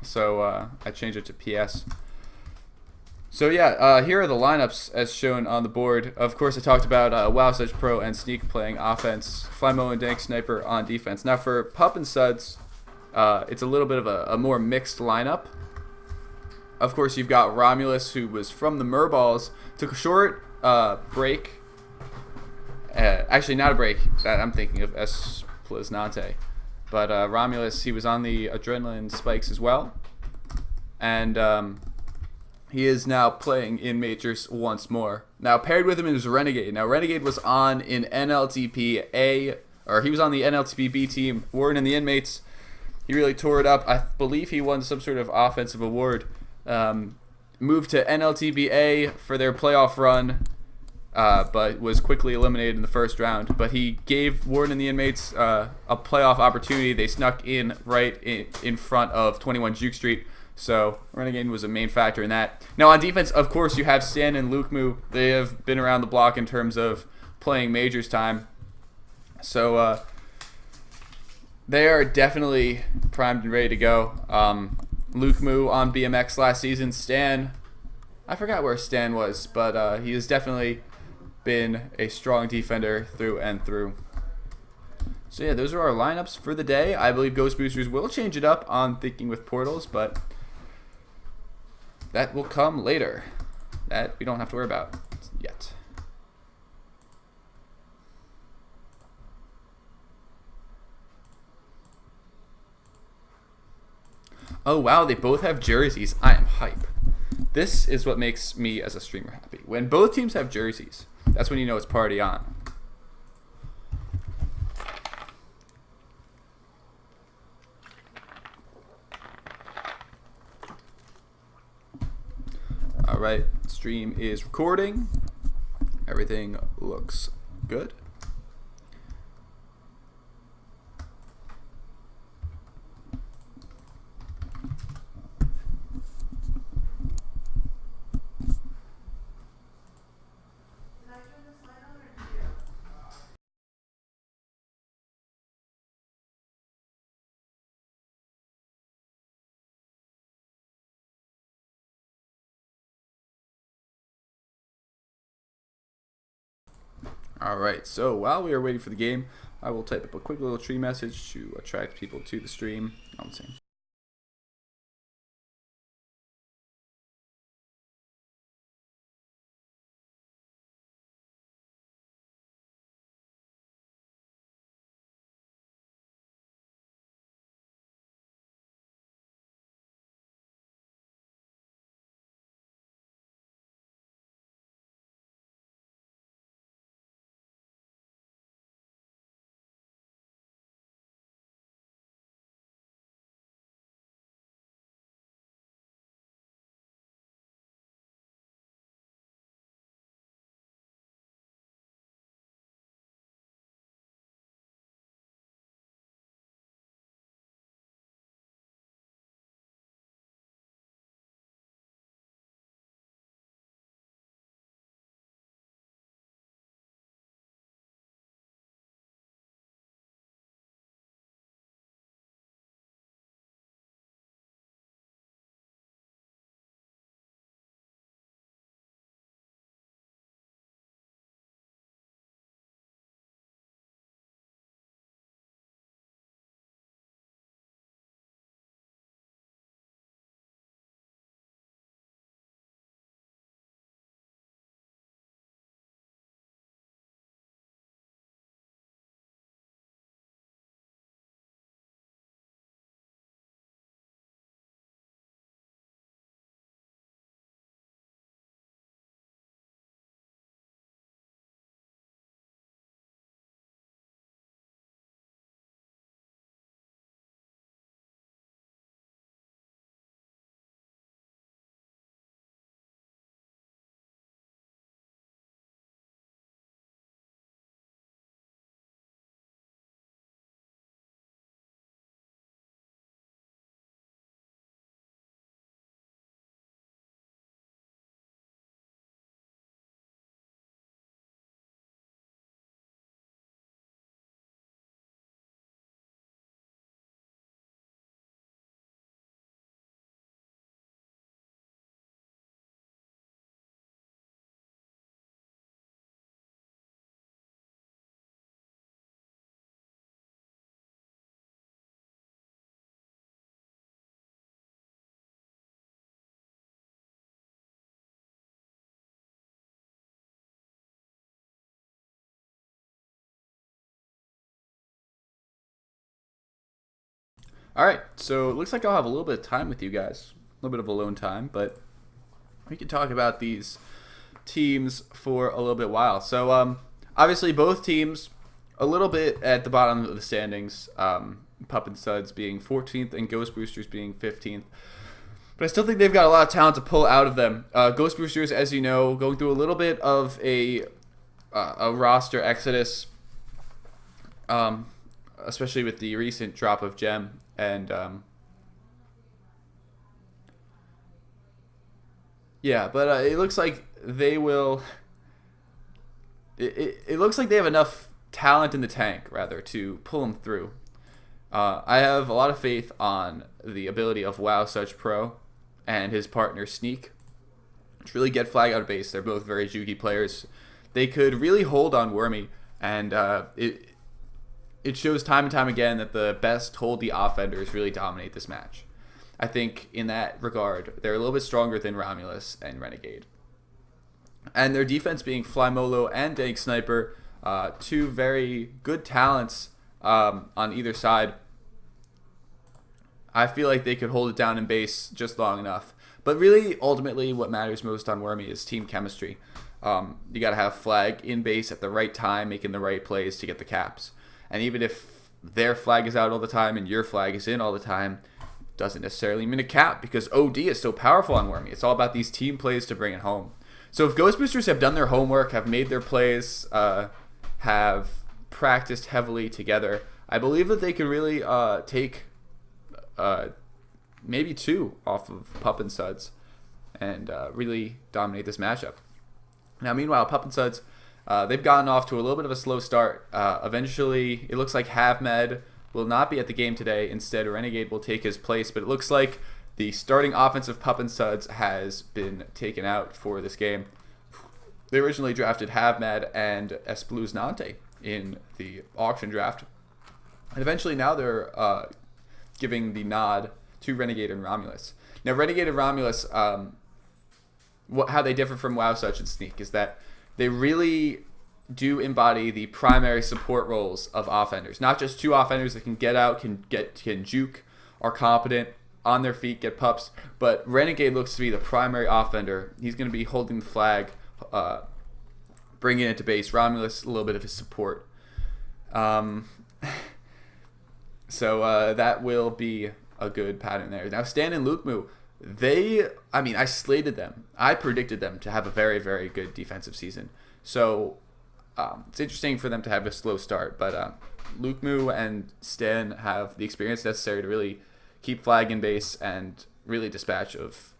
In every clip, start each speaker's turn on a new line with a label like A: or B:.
A: so I changed it to PS. So yeah, here are the lineups as shown on the board. Of course, I talked about WoW Suds Pro and Sneak playing offense, Flymo and Dank Sniper on defense. Now for Pup and Suds, it's a little bit of a more mixed lineup. Of course, you've got Romulus, who was from the Murballs, took a short break. Actually, not a break. That I'm thinking of Esplaznante. But Romulus, he was on the Adrenaline Spikes as well. And he is now playing in Majors once more. Now, paired with him is Renegade. Now, Renegade was on in NLTP A, or he was on the NLTP B team. Warren and the Inmates, he really tore it up. I believe he won some sort of offensive award. Moved to NLTP A for their playoff run, but was quickly eliminated in the first round. But he gave Warren and the Inmates a playoff opportunity. They snuck in right in front of 21 Juke Street. So Renegade was a main factor in that. Now on defense, of course, you have Stan and Luke Moo. They have been around the block in terms of playing Majors time. So they are definitely primed and ready to go. Luke Moo on BMX last season. Stan, I forgot where Stan was, but he has definitely been a strong defender through and through. So yeah, those are our lineups for the day. I believe Ghostboosters will change it up on Thinking with Portals, but that will come later. That we don't have to worry about yet. Oh wow, they both have jerseys. I am hype. This is what makes me as a streamer happy. When both teams have jerseys, that's when you know it's party on. Alright, stream is recording. Everything looks good. Alright, so while we are waiting for the game, I will type up a quick little tree message to attract people to the stream. All right, so it looks like I'll have a little bit of time with you guys, a little bit of alone time, but we can talk about these teams for a little bit while. So obviously both teams a little bit at the bottom of the standings. Pup and Suds being 14th and Ghostboosters being 15th. But I still think they've got a lot of talent to pull out of them. Ghostboosters, as you know, going through a little bit of a roster exodus, especially with the recent drop of Gem and yeah. But it looks like they will. It looks like they have enough talent in the tank, rather, to pull them through. I have a lot of faith on the ability of Wow Such Pro and his partner Sneak to really get flag out of base. They're both very jukey players. They could really hold on Wormy, and it shows time and time again that the best hold the offenders really dominate this match. I think in that regard, they're a little bit stronger than Romulus and Renegade. And their defense being Flymolo and Dank Sniper, two very good talents on either side. I feel like they could hold it down in base just long enough. But really, ultimately, what matters most on Wormy is team chemistry. You got to have flag in base at the right time, making the right plays to get the caps. And even if their flag is out all the time and your flag is in all the time, doesn't necessarily mean a cap, because OD is so powerful on Wormy. It's all about these team plays to bring it home. So if Ghostboosters have done their homework, have made their plays, have practiced heavily together, I believe that they could really take maybe 2 off of Pup and Suds and really dominate this matchup. Now, meanwhile, Pup and Suds, they've gotten off to a little bit of a slow start. Eventually, it looks like Havmed will not be at the game today. Instead, Renegade will take his place, but it looks like the starting offense of Pup and Suds has been taken out for this game. They originally drafted Havmed and Espluznante in the auction draft, and eventually now they're giving the nod to Renegade and Romulus. Now, Renegade and Romulus, how they differ from Wow Such and Sneak is that they really do embody the primary support roles of offenders. Not just 2 offenders that can get out, can juke, are competent, on their feet, get pups, but Renegade looks to be the primary offender. He's going to be holding the flag, bringing it to base. Romulus, a little bit of his support. So that will be a good pattern there. Now, Stan and Lukemu, I slated them. I predicted them to have a very, very good defensive season. So it's interesting for them to have a slow start, but Lukemu and Stan have the experience necessary to really keep flag in base and really dispatch of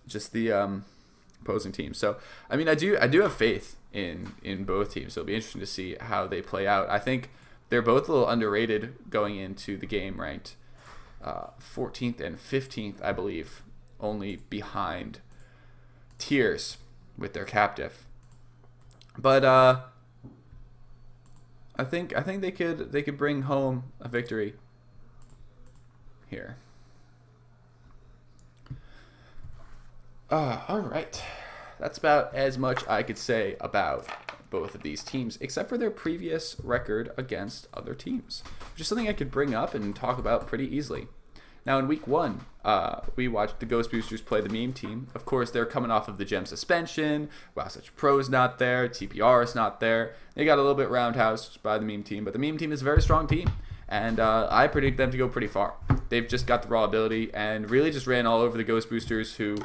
A: just the opposing team. So, I do have faith in both teams. So it'll be interesting to see how they play out. I think they're both a little underrated going into the game, ranked 14th and 15th, I believe, only behind Tiers with their captive. But I think they could bring home a victory here. All right. That's about as much I could say about both of these teams, except for their previous record against other teams, which is something I could bring up and talk about pretty easily. Now, in week 1, we watched the Ghostboosters play the meme team. Of course, they're coming off of the Gem suspension. Wow Such Pro's not there. TPR is not there. They got a little bit roundhoused by the meme team, but the meme team is a very strong team, and I predict them to go pretty far. They've just got the raw ability and really just ran all over the Ghostboosters, who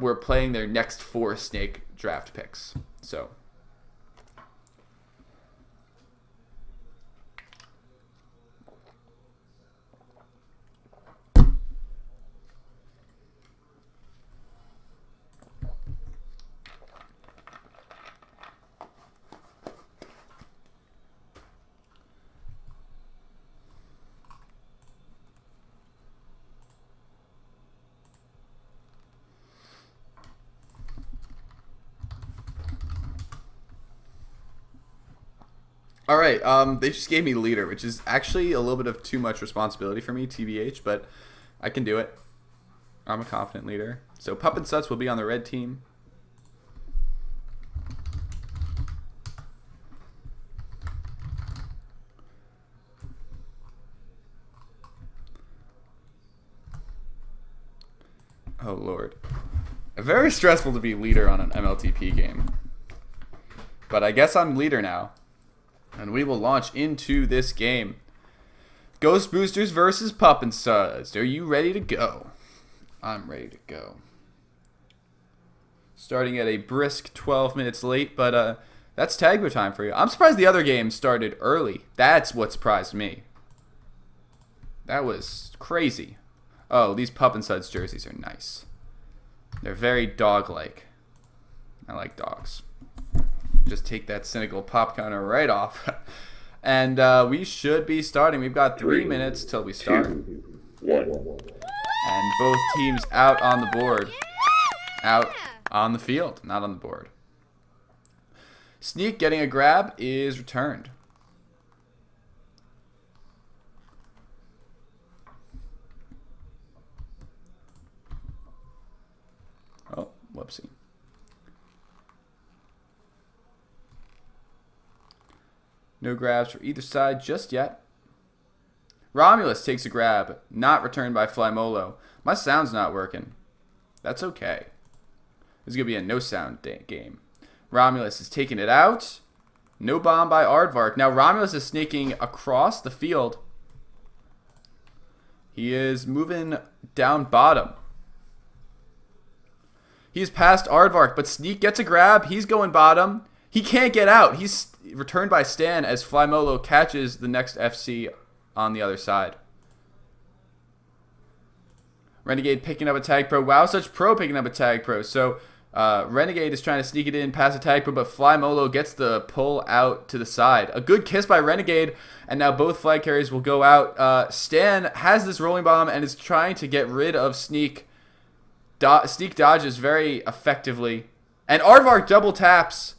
A: were playing their next 4 Snake draft picks. So all right, they just gave me leader, which is actually a little bit of too much responsibility for me, TBH, but I can do it. I'm a confident leader. So Pup and Suds will be on the red team. Oh, Lord. Very stressful to be leader on an MLTP game. But I guess I'm leader now. And we will launch into this game. Ghostboosters versus Pup and Suds. Are you ready to go? I'm ready to go. Starting at a brisk 12 minutes late, but that's Tagbo time for you. I'm surprised the other game started early. That's what surprised me. That was crazy. Oh, these Pup and Suds jerseys are nice. They're very dog-like. I like dogs. Just take that cynical pop counter right off. And we should be starting. We've got 3 minutes till we start.
B: 2, 1.
A: And both teams out on the board. Out on the field, not on the board. Sneak getting a grab is returned. Oh, whoopsie. No grabs for either side just yet. Romulus takes a grab, not returned by Flymolo. My sound's not working. That's okay. This is going to be a no sound game. Romulus is taking it out. No bomb by Aardvark. Now Romulus is sneaking across the field. He is moving down bottom. He's past Aardvark, but Sneak gets a grab. He's going bottom. He can't get out. He's returned by Stan as Flymolo catches the next FC on the other side. Renegade picking up a tag pro. Wow, such pro picking up a tag pro. So Renegade is trying to sneak it in past a tag pro, but Flymolo gets the pull out to the side. A good kiss by Renegade, and now both flag carriers will go out. Stan has this rolling bomb and is trying to get rid of Sneak. Sneak dodges very effectively. And Aardvark double taps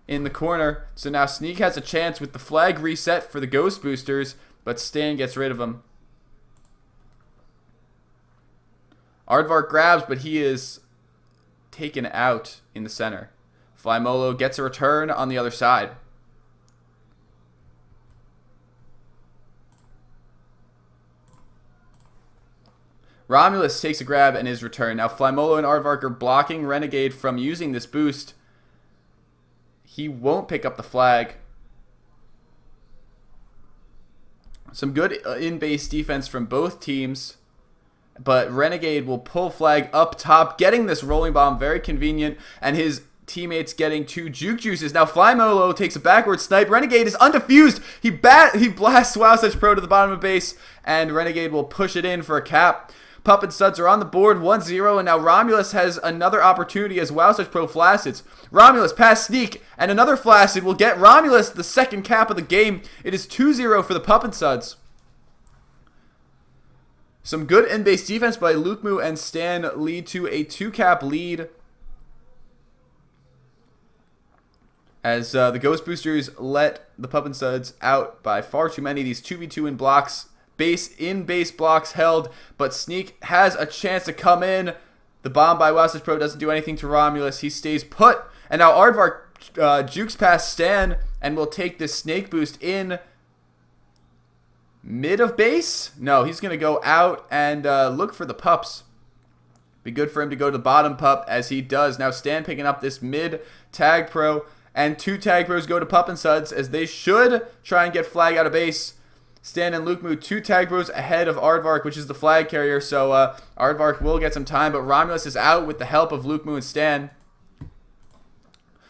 A: in the corner. So now Sneak has a chance with the flag reset for the Ghostboosters, but Stan gets rid of him. Aardvark grabs, but he is taken out in the center. Flymolo gets a return on the other side. Romulus takes a grab and is returned. Now Flymolo and Aardvark are blocking Renegade from using this boost. He won't pick up the flag. Some good in-base defense from both teams. But Renegade will pull flag up top, getting this rolling bomb very convenient. And his teammates getting 2 juke juices. Now Flymolo takes a backward snipe. Renegade is undefused. He blasts Wow Such Pro to the bottom of base. And Renegade will push it in for a cap. Pup and Suds are on the board, 1-0, and now Romulus has another opportunity as Wow Such Pro flaccid. Romulus past Sneak, and another flaccid will get Romulus the second cap of the game. It is 2-0 for the Pup and Suds. Some good in-base defense by Lukemu and Stan lead to a 2-cap lead. As the Ghostboosters let the Pup and Suds out by far too many. These 2v2 in blocks. In-base blocks held, but Sneak has a chance to come in. The bomb by Wow Such Pro doesn't do anything to Romulus. He stays put. And now Aardvark jukes past Stan and will take this snake boost in mid of base. No, he's going to go out and look for the pups. Be good for him to go to the bottom pup as he does. Now Stan picking up this mid tag pro, and 2 tag pros go to Pup and Suds as they should try and get flag out of base. Stan and Lukemu, 2 tag bros ahead of Aardvark, which is the flag carrier. So Aardvark will get some time, but Romulus is out with the help of Lukemu and Stan.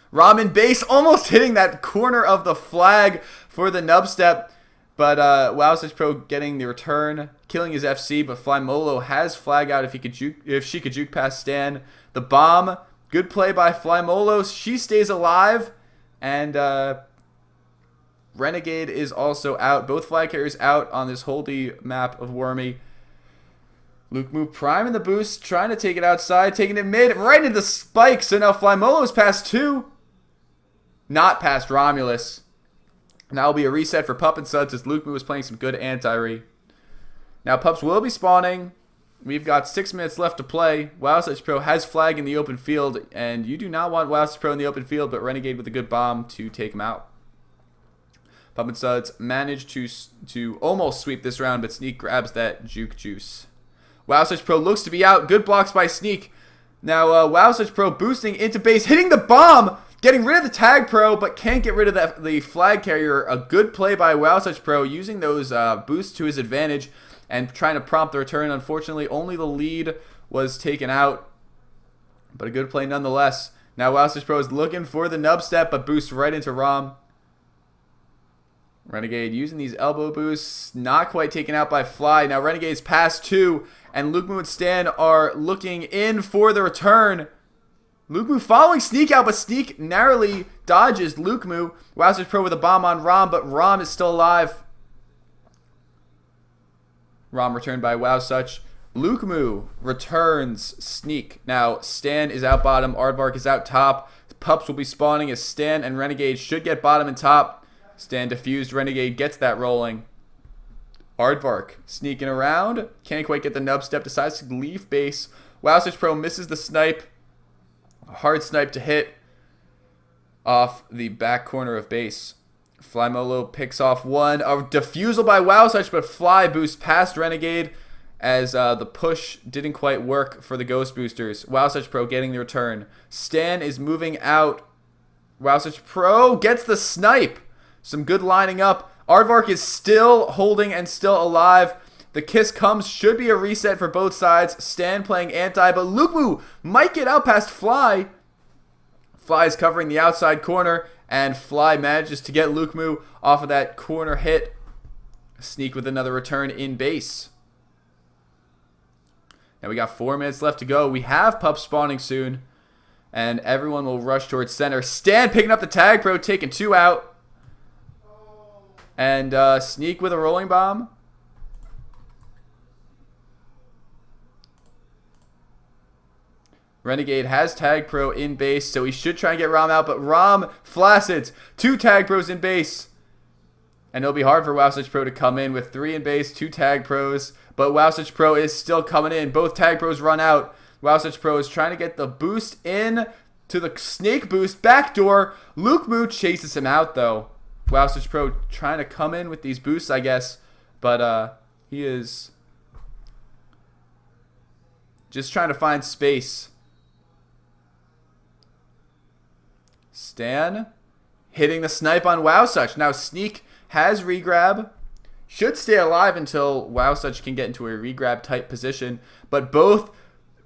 A: Rom in base, almost hitting that corner of the flag for the nub step. But Wow Such Pro getting the return, killing his FC. But Flymolo has flag out if she could juke past Stan. The bomb, good play by Flymolo. She stays alive, and Renegade is also out. Both flag carriers out on this holy map of Wormy. Lukemu priming the boost, trying to take it outside, taking it mid, right into the spike. So now Flymolo's past 2. Not past Romulus. Now will be a reset for Pup and Suds as Lukemu was playing some good anti-re. Now Pups will be spawning. We've got 6 minutes left to play. Wow Such Pro has flag in the open field, and you do not want Wow Such Pro in the open field, but Renegade with a good bomb to take him out. Pup and Suds managed to almost sweep this round, but Sneak grabs that juke juice. Wow Such Pro looks to be out. Good blocks by Sneak. Now, Wow Such Pro boosting into base, hitting the bomb, getting rid of the Tag Pro, but can't get rid of the flag carrier. A good play by Wow Such Pro, using those boosts to his advantage and trying to prompt the return. Unfortunately, only the lead was taken out, but a good play nonetheless. Now, Wow Such Pro is looking for the nub step, but boosts right into Rom. Renegade using these elbow boosts, not quite taken out by Fly. Now Renegade's pass 2, and Lukemoo and Stan are looking in for the return. Lukemoo following Sneak out, but Sneak narrowly dodges Lukemoo. Wow Such Pro with a bomb on Rom, but Rom is still alive. Rom returned by Wow Such. Lukemoo returns Sneak. Now Stan is out bottom, Aardvark is out top. Pups will be spawning as Stan and Renegade should get bottom and top. Stan diffused, Renegade gets that rolling. Aardvark sneaking around, can't quite get the nub step, decides to leave base. Wow Such Pro misses the snipe. A hard snipe to hit off the back corner of base. Flymolo picks off one. A defusal by Wow Such, but Fly boosts past Renegade as the push didn't quite work for the Ghostboosters. Wow Such Pro getting the return. Stan is moving out. Wow Such Pro gets the snipe. Some good lining up. Aardvark is still holding and still alive. The kiss comes. Should be a reset for both sides. Stan playing anti, but Lukemoo might get out past Fly. Fly is covering the outside corner, and Fly manages to get Lukemoo off of that corner hit. Sneak with another return in base. Now we got 4 minutes left to go. We have Pup spawning soon, and everyone will rush towards center. Stan picking up the Tag Pro, taking 2 out. And Sneak with a rolling bomb. Renegade has Tag Pro in base, so he should try and get Rom out, but Rom flaccid. 2 Tag Pros in base. And it'll be hard for Wow Such Pro to come in with 3 in base, 2 Tag Pros. But Wow Such Pro is still coming in. Both Tag Pros run out. Wow Such Pro is trying to get the boost in to the Snake boost. Backdoor. Lukemoo chases him out, though. Wow Such Pro trying to come in with these boosts, I guess. But he is just trying to find space. Stan hitting the snipe on Wow Such. Now Sneak has regrab. Should stay alive until Wow Such can get into a regrab type position. But both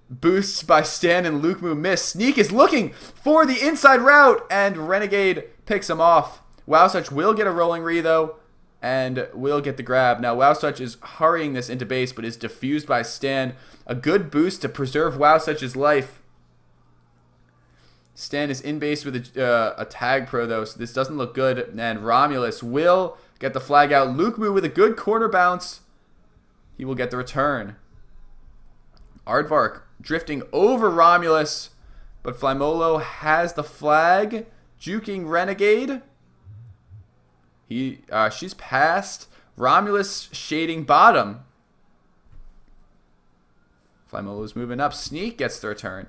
A: boosts by Stan and Lukemoo miss. Sneak is looking for the inside route, and Renegade picks him off. Wow Such will get a rolling re, though, and will get the grab. Now, Wow Such is hurrying this into base, but is diffused by Stan. A good boost to preserve Wow Such's life. Stan is in base with a Tag Pro, though, so this doesn't look good. And Romulus will get the flag out. Lukemoo with a good corner bounce. He will get the return. Aardvark drifting over Romulus, but Flymolo has the flag, juking Renegade. She's past. Romulus shading bottom. Flymolo's moving up. Sneak gets the return.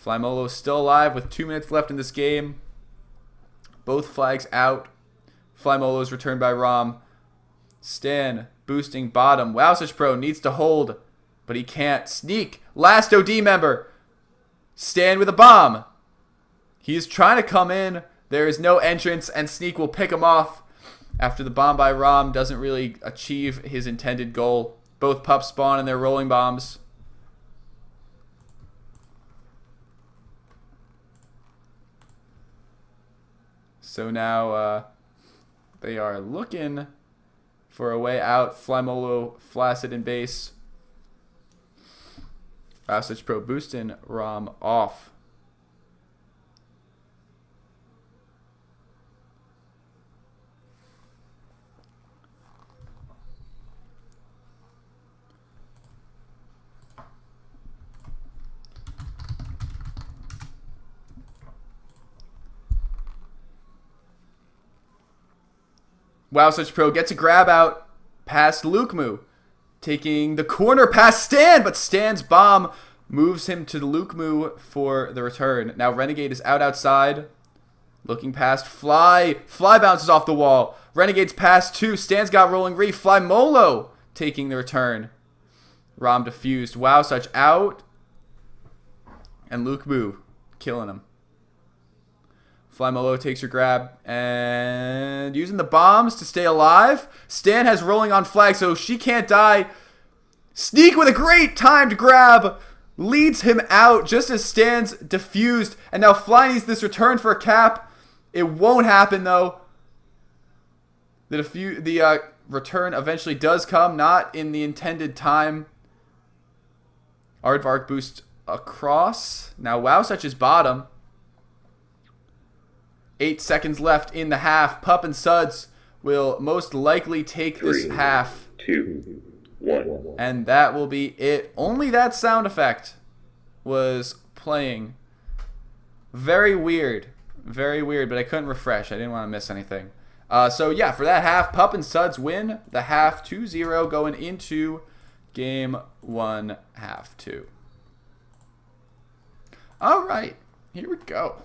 A: Flymolo still alive with 2 minutes left in this game. Both flags out. Flymolo's returned by Rom. Stan boosting bottom. Wow Such Pro needs to hold, but he can't. Sneak, last OD member. Stan with a bomb. He's trying to come in. There is no entrance, and Sneak will pick him off after the bomb by Rom doesn't really achieve his intended goal. Both pups spawn in their rolling bombs. So now they are looking for a way out. Flymolo flaccid in base. Wow Such Pro boosting Rom off. Wow Such Pro gets a grab out past Lukemoo, taking the corner past Stan, but Stan's bomb moves him to Lukemoo for the return. Now Renegade is outside, looking past Fly. Fly bounces off the wall. Renegade's past 2. Stan's got rolling re. Flymolo taking the return. Rom defused. Wow, such out. And Luke Moo killing him. Flymolo takes her grab and using the bombs to stay alive. Stan has rolling on flag, so she can't die. Sneak with a great timed grab leads him out just as Stan's defused. And now Fly needs this return for a cap. It won't happen though. The return eventually does come, not in the intended time. Aardvark boost across. Now Wow Such is bottom. 8 seconds left in the half. Pup and Suds will most likely take this half.
B: 2, 1.
A: And that will be it. Only that sound effect was playing. Very weird. Very weird, but I couldn't refresh. I didn't want to miss anything. So yeah, for that half, Pup and Suds win the half 2-0 going into game 1, half 2. All right, here we go.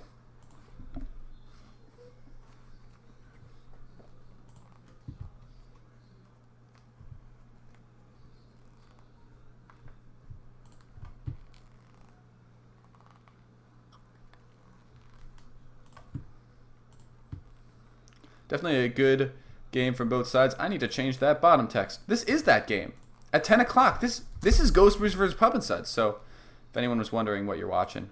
A: Definitely a good game from both sides. I need to change that bottom text. This is that game. At 10 o'clock. This is Ghostboosters versus Pup and Suds. So, if anyone was wondering what you're watching.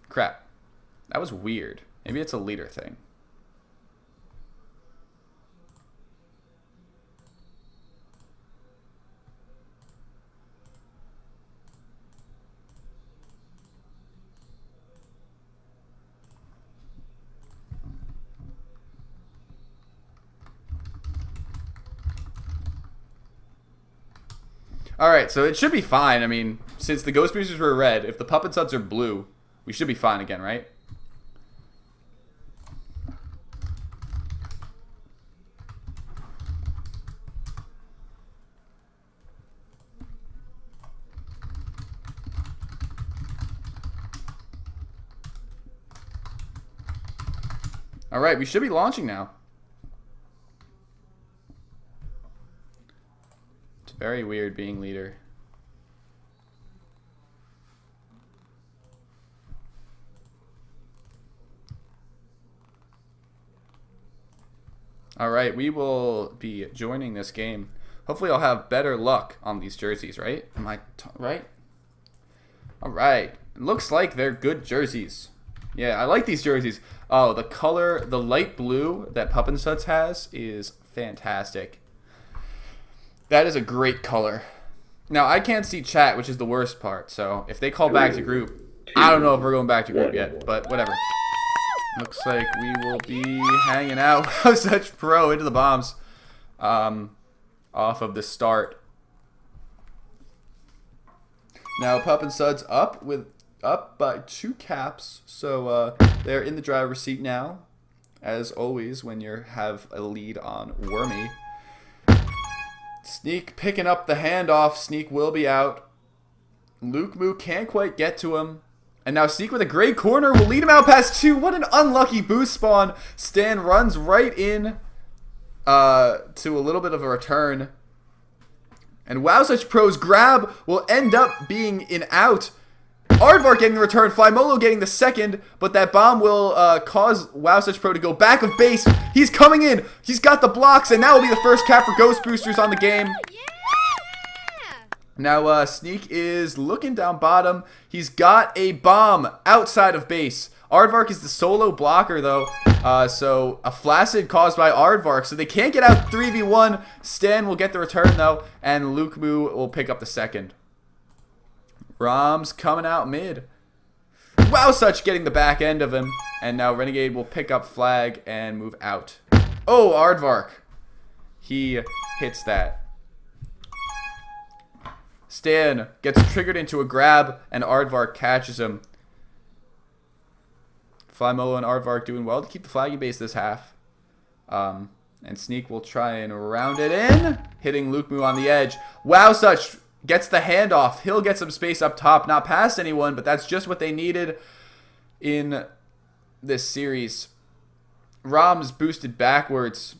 A: Crap. That was weird. Maybe it's a leader thing. Alright, so it should be fine. I mean, since the Ghostboosters were red, if the Pup and Suds are blue, we should be fine again, right? Alright, we should be launching now. Very weird being leader. Alright, we will be joining this game. Hopefully I'll have better luck on these jerseys, right? Am I right? Alright. Looks like they're good jerseys. Yeah, I like these jerseys. Oh, the color, the light blue that Pup and Suds has is fantastic. That is a great color. Now, I can't see chat, which is the worst part. So, if they call back to group, I don't know if we're going back to group yet. But, whatever. Looks like we will be hanging out. Such pro into the bombs. Off of the start. Now, Pup and Suds up by 2 caps. So, they're in the driver's seat now. As always, when you have a lead on Wormy. Sneak picking up the handoff. Sneak will be out. Luke Moo can't quite get to him. And now Sneak with a great corner will lead him out past 2. What an unlucky boost spawn. Stan runs right in to a little bit of a return. And Wow Such Pro's grab will end up being an out. Aardvark getting the return, Flymolo getting the second, but that bomb will cause Wow Such Pro to go back of base. He's coming in. He's got the blocks, and that will be the first cap for Ghostboosters on the game. Now, Sneak is looking down bottom. He's got a bomb outside of base. Aardvark is the solo blocker, though. So, a flaccid caused by Aardvark. So, they can't get out 3v1. Stan will get the return, though, and Luke Moo will pick up the second. Rom's coming out mid. Wow Such getting the back end of him. And now Renegade will pick up flag and move out. Oh, Aardvark. He hits that. Stan gets triggered into a grab and Aardvark catches him. Flymolo and Aardvark doing well to keep the flagging base this half. And Sneak will try and round it in. Hitting Luke Moo on the edge. Wow Such gets the handoff. He'll get some space up top, not past anyone, but that's just what they needed in this series. Rom's boosted backwards.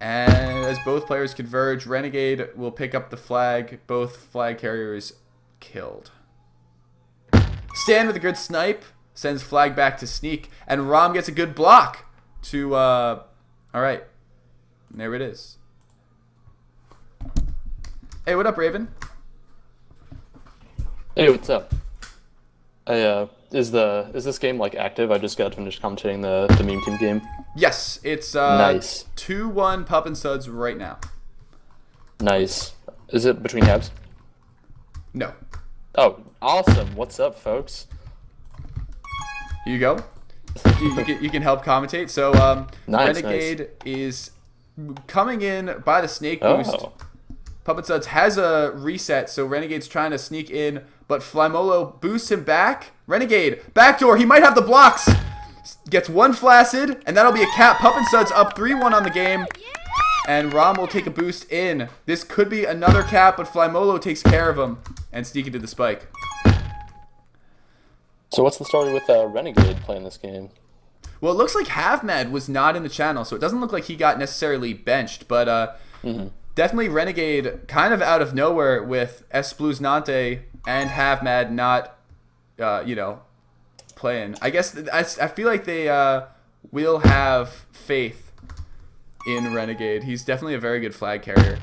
A: And as both players converge, Renegade will pick up the flag. Both flag carriers killed. Stan with a good snipe. Sends flag back to Sneak. And Rom gets a good block to... Alright. There it is. Hey, what up, Raven?
C: Hey, what's up? Is this game like active? I just got finished commentating the meme team game.
A: Yes, it's
C: Nice.
A: 2-1 Pup and Suds right now.
C: Nice. Is it between halves?
A: No.
C: Oh, awesome. What's up, folks?
A: Here you go. You can help commentate. So
C: Nice,
A: Renegade is coming in by the snake boost.
C: Oh.
A: Puppet Suds has a reset, so Renegade's trying to sneak in, but Flymolo boosts him back. Renegade, backdoor, he might have the blocks. Gets one flaccid, and that'll be a cap. Puppet Suds up 3-1 on the game, and Rom will take a boost in. This could be another cap, but Flymolo takes care of him and sneak into the spike.
C: So what's the story with Renegade playing this game?
A: Well, it looks like Havmad was not in the channel, so it doesn't look like he got necessarily benched, but definitely Renegade kind of out of nowhere with Espluznante and Havmad not, playing. I guess I feel like they will have faith in Renegade. He's definitely a very good flag carrier.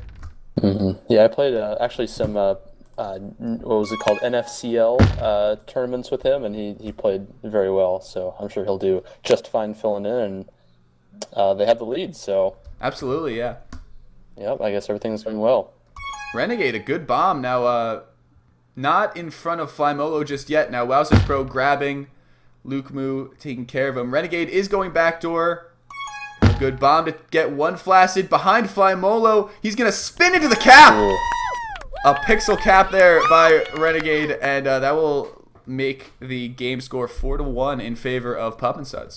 C: Yeah, I played actually some what was it called, NFCL tournaments with him, and he played very well. So I'm sure he'll do just fine filling in. And they have the lead, so
A: Absolutely, yeah.
C: yep, I guess everything's going well.
A: Renegade, a good bomb. Now, not in front of Flymolo just yet. Now, Wowsers Pro grabbing. Luke Moo taking care of him. Renegade is going backdoor. A good bomb to get one flaccid behind Flymolo. He's going to spin into the cap.
C: Ooh.
A: A pixel cap there by Renegade, and that will make the game score 4-1 in favor of Pup and Suds.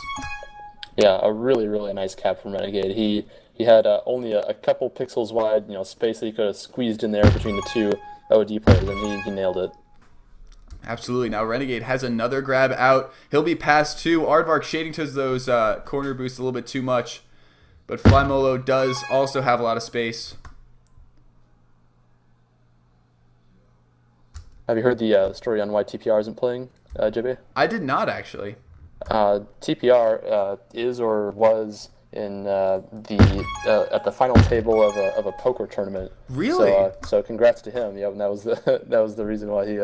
C: Yeah, a really, really nice cap from Renegade. He had only a couple pixels wide, space that he could have squeezed in there between the two OD players, and he nailed it.
A: Absolutely. Now Renegade has another grab out. He'll be past two. Aardvark shading to those corner boosts a little bit too much, but Flymolo does also have a lot of space.
C: Have you heard the story on why TPR isn't playing, JB?
A: I did not actually.
C: TPR is or was in at the final table of a poker tournament.
A: Really?
C: So congrats to him. Yeah, and that was the reason why he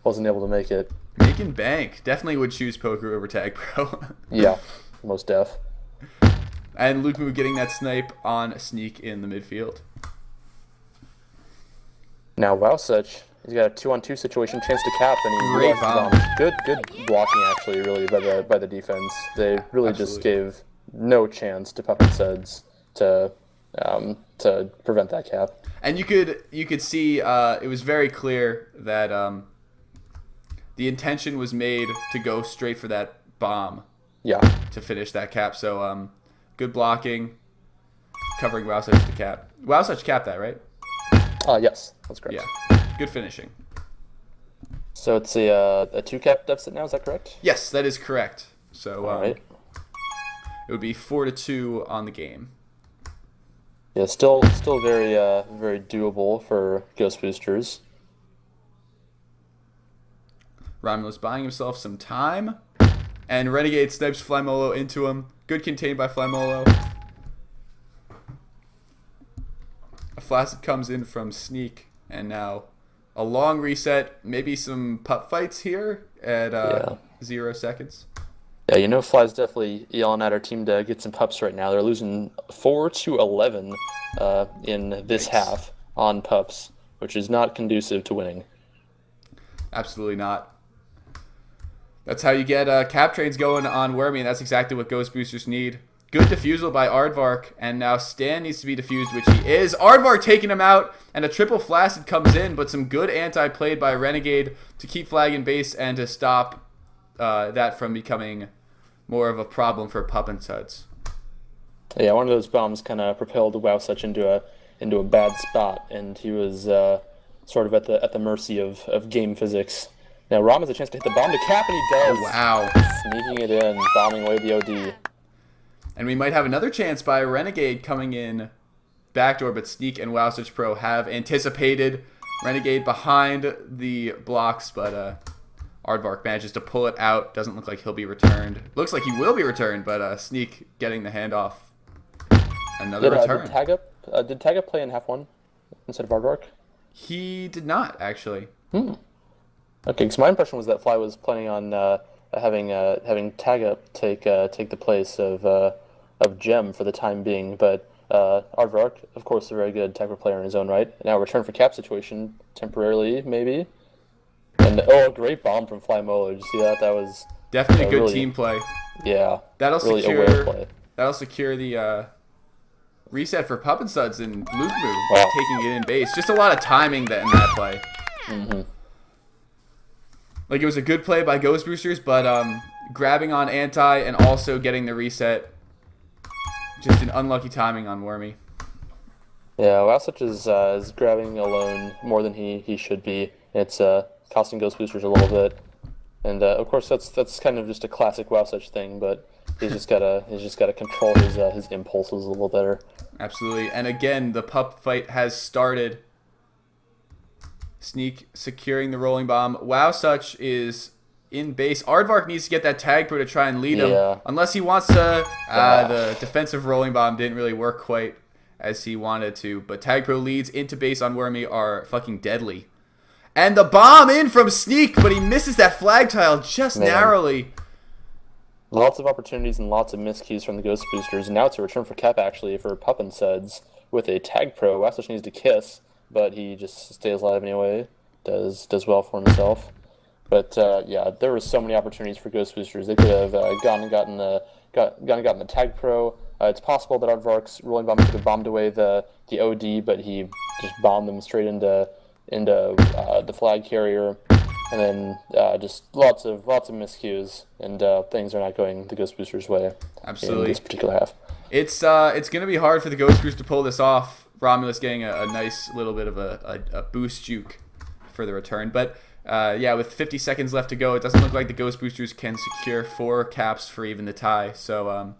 C: wasn't able to make it.
A: Making bank. Definitely would choose poker over tag pro.
C: Yeah, most def.
A: And Luke Moo getting that snipe on a sneak in the midfield.
C: Now Wowsuch, he's got a 2-on-2 situation, chance to cap, and he
A: Great
C: realized
A: bomb.
C: Good blocking actually, really by the defense. They really just gave no chance to Puppet Suds to prevent that cap.
A: And you could see it was very clear that the intention was made to go straight for that bomb.
C: Yeah.
A: To finish that cap. So good blocking, covering Wowsuch to the cap. Wowsuch capped that, right?
C: Yes, that's correct.
A: Yeah. Good finishing.
C: So it's a 2-cap deficit now, is that correct?
A: Yes, that is correct. So
C: All right.
A: it would be 4-2 on the game.
C: Yeah, still very very doable for Ghostboosters.
A: Romulus buying himself some time. And Renegade snipes Flymolo into him. Good contained by Flymolo. A flaccid comes in from Sneak. And now a long reset. Maybe some pup fights here at 0 seconds.
C: Yeah, Fly's definitely yelling at our team to get some pups right now. They're losing 4-11 in this half on pups, which is not conducive to winning.
A: Absolutely not. That's how you get cap trains going on Wormy, and that's exactly what Ghostboosters need. Good defusal by Aardvark, and now Stan needs to be defused, which he is. Aardvark taking him out, and a triple flaccid comes in, but some good anti-played by Renegade to keep flag in base and to stop that from becoming more of a problem for Pup and Suds.
C: Yeah, one of those bombs kind of propelled Wowsuch into a bad spot, and he was sort of at the mercy of game physics. Now Rom has a chance to hit the bomb to cap, and he does.
A: Wow.
C: Sneaking it in, bombing away the OD.
A: And we might have another chance by Renegade coming in backdoor, but Sneak and WowSwitch Pro have anticipated Renegade behind the blocks, but Aardvark manages to pull it out. Doesn't look like he'll be returned. Looks like he will be returned, but Sneak getting the handoff. Another return.
C: Did Tag Up play in half one instead of Aardvark?
A: He did not, actually.
C: Okay, because my impression was that Fly was planning on having Tag Up take the place of Gem for the time being, but Aardvark, of course, a very good Tag Up player in his own right. Now return for cap situation temporarily, maybe. And a great bomb from Fly Molo. Did you see that? That was
A: definitely a good
C: really,
A: team play.
C: Yeah,
A: That'll
C: really aware play.
A: That'll secure the reset for Pup and Suds and Luke Moo taking it in base. Just a lot of timing in that play.
C: Mm-hmm.
A: Like, it was a good play by Ghostboosters, but grabbing on anti and also getting the reset. Just an unlucky timing on Wormy.
C: Yeah, WowSwitch is grabbing alone more than he should be. It's costing Ghostboosters a little bit, and of course that's kind of just a classic WowSwitch thing. But he's just gotta control his impulses a little better. Absolutely.
A: And again, the Pup fight has started. Sneak securing the rolling bomb. WowSwitch is in base. Aardvark needs to get that tag pro to try and lead him. Unless he wants to. The defensive rolling bomb didn't really work quite as he wanted to. But tag pro leads into base on Wormy are fucking deadly. And the bomb in from Sneak, but he misses that flag tile just narrowly.
C: Lots of opportunities and lots of miscues from the Ghostboosters. And now it's a return for cap, actually, for Pup and Suds with a tag pro. WowSwitch needs to kiss, but he just stays alive anyway. Does well for himself. But yeah, there were so many opportunities for Ghostboosters. They could have gone and gotten the tag pro. It's possible that Aardvark's rolling bomb could have bombed away the OD, but he just bombed them straight into the flag carrier, and then just lots of miscues, and things are not going the Ghostboosters' way.
A: Absolutely.
C: In this particular half.
A: It's going to be hard for the Ghostboosters to pull this off. Romulus getting a nice little bit of a boost juke for the return, but yeah, with 50 seconds left to go, it doesn't look like the Ghostboosters can secure 4 caps for even the tie. So,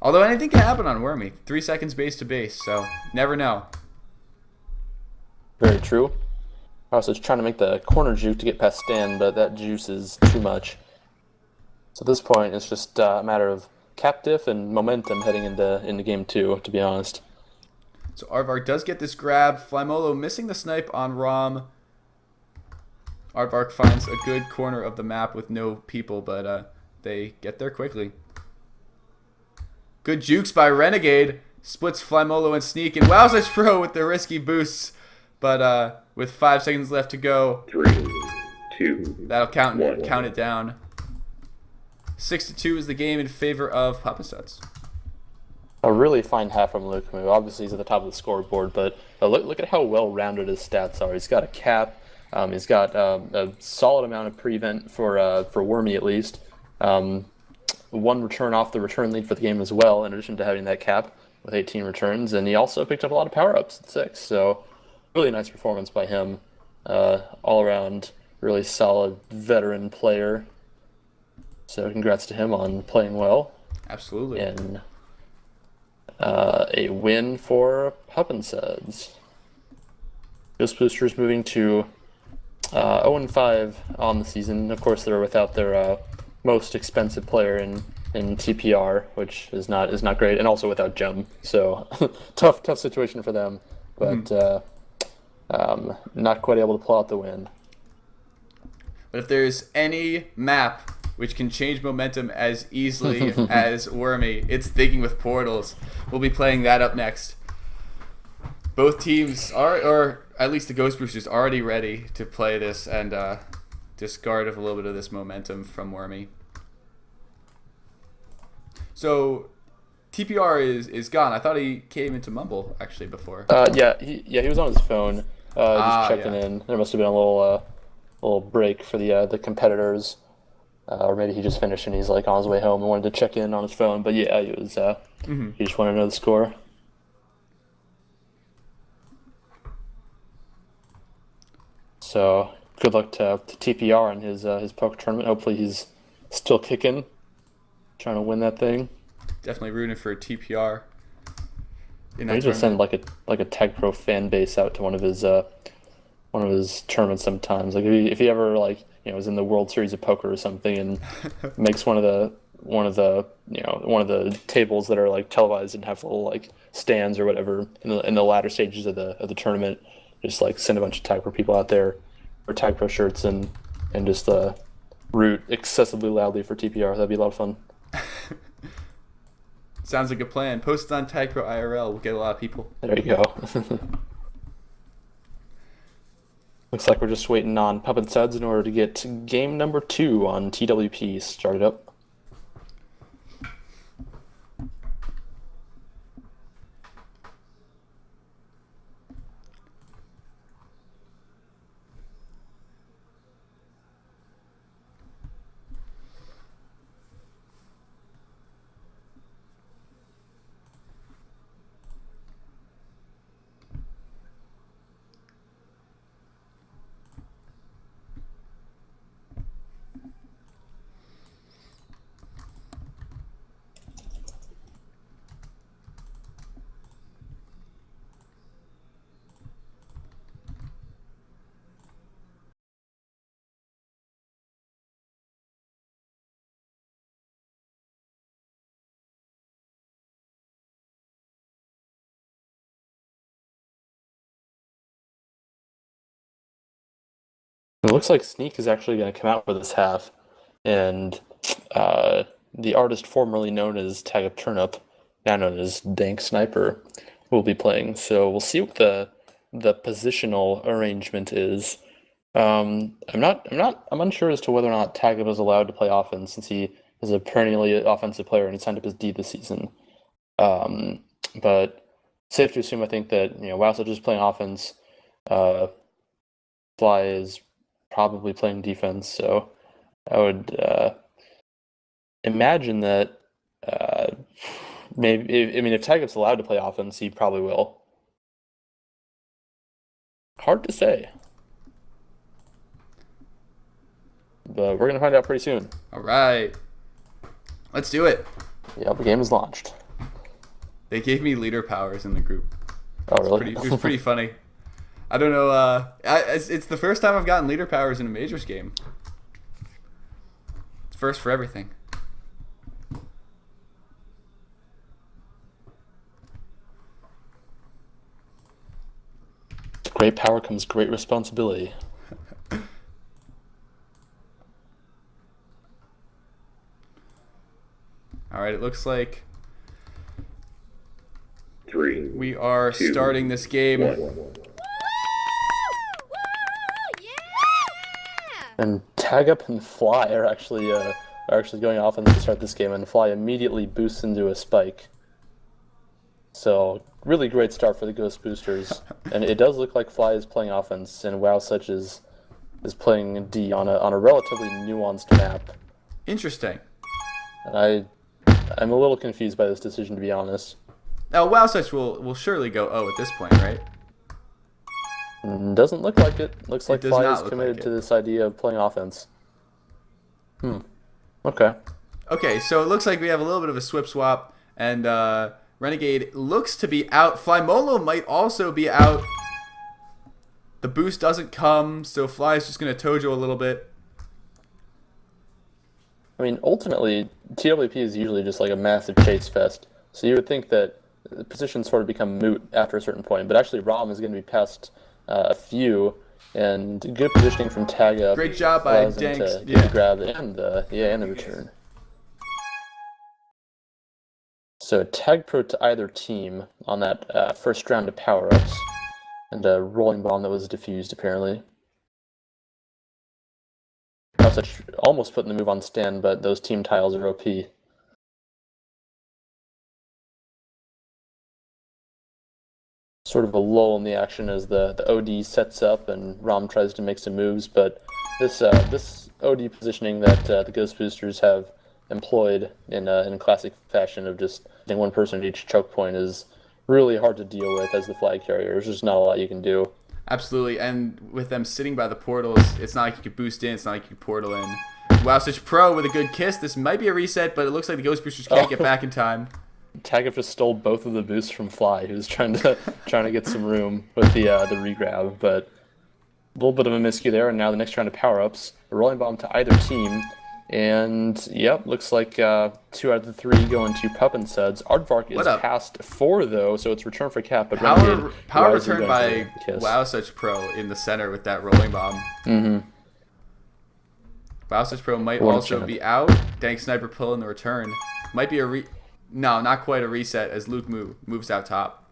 A: although anything can happen on Wormy, 3 seconds base to base, so never know.
C: Very true. I was just trying to make the corner juke to get past Stan, but that juice is too much. So at this point, it's just a matter of cap diff and momentum heading into game 2, to be honest.
A: So Aardvark does get this grab. Flymolo missing the snipe on Rom. Aardvark finds a good corner of the map with no people, but they get there quickly. Good jukes by Renegade. Splits Flymolo and Sneak, and WowSwitch Pro with the risky boosts. But with 5 seconds left to go,
B: 3, 2,
A: that'll count
B: 1.
A: it down. 6-2 is the game in favor of Pup and Suds.
C: A really fine half from Luke Moo. Obviously, he's at the top of the scoreboard, but look at how well-rounded his stats are. He's got a cap. He's got a solid amount of prevent for Wormy at least. 1 return off the return lead for the game as well, in addition to having that cap with 18 returns, and he also picked up a lot of power-ups at 6. So really nice performance by him. All around, really solid veteran player. So congrats to him on playing well.
A: Absolutely.
C: And a win for Pup and Suds. Ghostboosters moving to 0-5 on the season. Of course, they're without their most expensive player in TPR, which is not great, and also without Gem. So tough situation for them. But not quite able to pull out the win.
A: But if there's any map which can change momentum as easily as Wormy, it's Thinking with Portals. We'll be playing that up next. Both teams are, or at least the Ghostboosters, already ready to play this and discard of a little bit of this momentum from Wormy. So TPR is gone. I thought he came into Mumble actually before.
C: Yeah, he was on his phone, just checking in. There must have been a little break for the competitors, or maybe he just finished and he's like on his way home and wanted to check in on his phone. But yeah, he was. He just wanted to know the score. So good luck to TPR in his poker tournament. Hopefully he's still kicking, trying to win that thing.
A: Definitely rooting for TPR in that
C: Maybe just send
A: tournament.
C: like a Tag Pro fan base out to one of his tournaments sometimes. Like if he ever like is in the World Series of Poker or something and makes one of the tables that are like televised and have little like stands or whatever in the latter stages of the tournament, just like send a bunch of Tag Pro people out there or Tag Pro shirts and just root excessively loudly for TPR. That'd be a lot of fun.
A: Sounds like a plan. Post it on Tag Pro IRL. We'll get a lot of people.
C: There you go. Looks like we're just waiting on Pup and Suds in order to get game number 2 on TWP started up. It looks like Sneak is actually going to come out for this half, and the artist formerly known as Tag Up Turnip, now known as Dank Sniper, will be playing. So we'll see what the positional arrangement is. I'm unsure as to whether or not Tag Up is allowed to play offense since he is a perennially offensive player and he signed up as D this season. But safe to assume, I think that Wowsage is playing offense. Fly is probably playing defense, so I would imagine that maybe if Tagup's allowed to play offense, he probably will. Hard to say, but we're gonna find out pretty soon.
A: All right. Let's do it.
C: Yeah, the game is launched.
A: They gave me leader powers in the group.
C: Oh, really?
A: It was pretty funny. I don't know. It's the first time I've gotten leader powers in a majors game. It's first for everything.
C: With great power comes great responsibility.
A: All right, it looks like
B: 3,
A: we are
B: 2,
A: starting this game.
B: 1.
C: And Tag Up and Fly are actually going offense to start this game, and Fly immediately boosts into a spike. So really great start for the Ghostboosters, and it does look like Fly is playing offense, and Wowsuch is playing D on a relatively nuanced map.
A: Interesting.
C: And I'm a little confused by this decision, to be honest.
A: Now, Wowsuch will surely go O at this point, right?
C: Doesn't look like it. Looks like
A: does
C: Fly
A: not
C: is
A: look
C: committed
A: like
C: to
A: it.
C: this idea of playing offense. Okay.
A: Okay, so it looks like we have a little bit of a swip swap, and Renegade looks to be out. Flymolo might also be out. The boost doesn't come, so Fly is just going to Tojo a little bit.
C: I mean, ultimately, TWP is usually just like a massive chase fest. So you would think that the positions sort of become moot after a certain point, but actually Rom is going to be past a few, and good positioning from Tag Up.
A: Great job by
C: allows him
A: Danks.
C: to get the grab and the return. So Tag Pro to either team on that first round of power-ups, and a rolling bomb that was diffused apparently. Such almost putting the move on stand, but those team tiles are OP. Sort of a lull in the action as the OD sets up and Rom tries to make some moves, but this OD positioning that the Ghostboosters have employed in classic fashion of just getting one person at each choke point is really hard to deal with as the flag carrier. There's just not a lot you can do.
A: Absolutely, and with them sitting by the portals, it's not like you could boost in, it's not like you could portal in. Wow, such pro with a good kiss. This might be a reset, but it looks like the Ghostboosters can't get back in time.
C: Tagup just stole both of the boosts from Fly, who's trying to get some room with the regrab, but a little bit of a miscue there, and now the next round of power-ups. A rolling bomb to either team, and yep, looks like 2 out of the 3 going to Pup and Suds. Aardvark is past 4 though, so it's return for cap, but
A: power return by Wow Such Pro in the center with that rolling bomb.
C: Mm-hmm.
A: Wow Such Pro might also be out. Dank Sniper pulling the return. Might be a no, not quite a reset as Luke moves out top.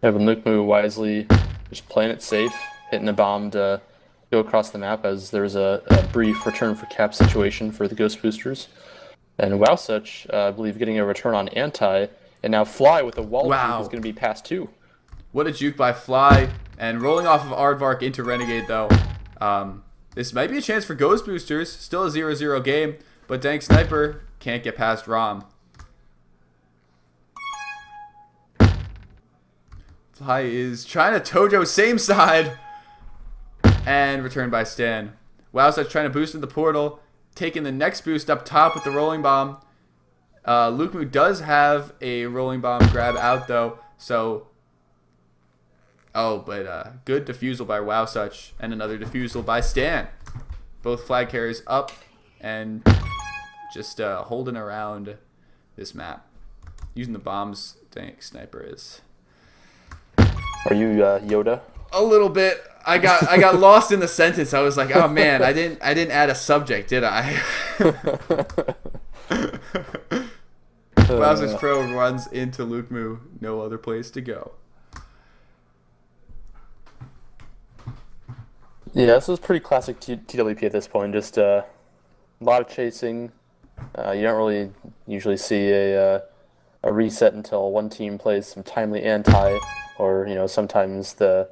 C: Yeah, but Luke wisely just playing it safe, hitting a bomb to go across the map as there's a brief return for cap situation for the Ghostboosters. And Wow Such, I believe, getting a return on anti, and now Fly with a wall juke is going to be past 2.
A: What a juke by Fly, and rolling off of Aardvark into Renegade though. This might be a chance for Ghostboosters. Still a 0-0 game, but Dank Sniper can't get past Rom. Fly is trying to Tojo same side. And returned by Stan. Wow Such trying to boost in the portal. Taking the next boost up top with the rolling bomb. Luke Moo does have a rolling bomb grab out though. So... but good defusal by Wow Such. And another defusal by Stan. Both flag carriers up. And just holding around this map. Using the bombs, Dank Sniper is...
C: Are you Yoda?
A: A little bit. I got lost in the sentence. I was like, oh man, I didn't add a subject, did I? Wowzers Pro runs into Luke Moo. No other place to go.
C: Yeah, this was pretty classic TWP at this point. Just a lot of chasing. You don't really usually see a reset until one team plays some timely anti, or sometimes a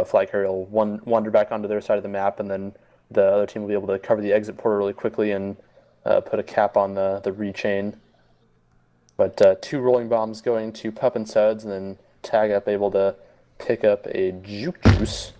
C: flag carrier will wander back onto their side of the map, and then the other team will be able to cover the exit portal really quickly and put a cap on the rechain. But 2 rolling bombs going to Pup and Suds, and then Tagup able to pick up a juke juice.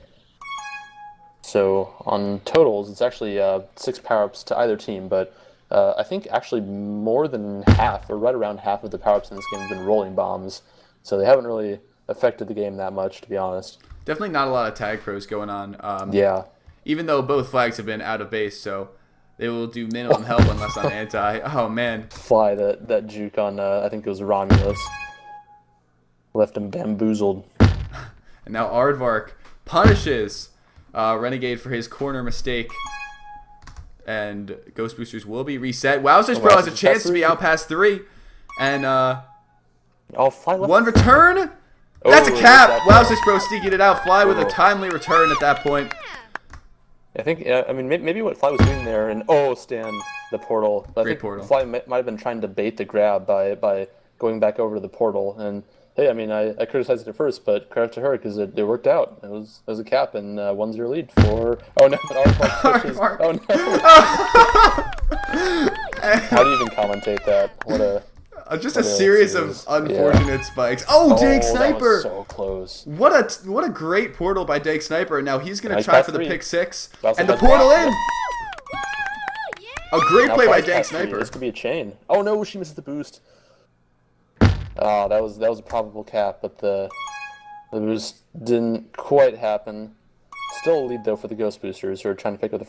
C: So on totals, it's actually 6 power-ups to either team, but I think actually more than half, or right around half of the power-ups in this game have been rolling bombs. So they haven't really affected the game that much, to be honest.
A: Definitely not a lot of tag pros going on.
C: Yeah.
A: Even though both flags have been out of base, so they will do minimum help unless on anti. Oh, man.
C: Fly that juke on, I think it was Romulus. Left him bamboozled.
A: And now Aardvark punishes Renegade for his corner mistake. And Ghostboosters will be reset. Wowzers Pro has a chance to be out past 3. And
C: Fly left.
A: 1 return. That's a cap. Wowzers Pro sneaking it out. Fly with a timely return at that point.
C: I think, maybe what Fly was doing there, and Stan, the portal. I think
A: portal.
C: Fly might have been trying to bait the grab by going back over to the portal. And hey, I criticized it at first, but credit to her because it worked out. It was a cap and 1-0 lead for. Oh no! Oh no! How do you even commentate that? What a.
A: Just a series of unfortunate spikes. Oh, Dank Sniper!
C: That was so close.
A: What a great portal by Dank Sniper. Now he's going to try for the pick 6. And the
C: has
A: portal in! A great play by Dank Sniper.
C: This could be a chain. Oh no, she misses the boost. Oh, that was a probable cap, but the boost didn't quite happen. Still a lead though for the Ghostboosters, who are trying to pick up the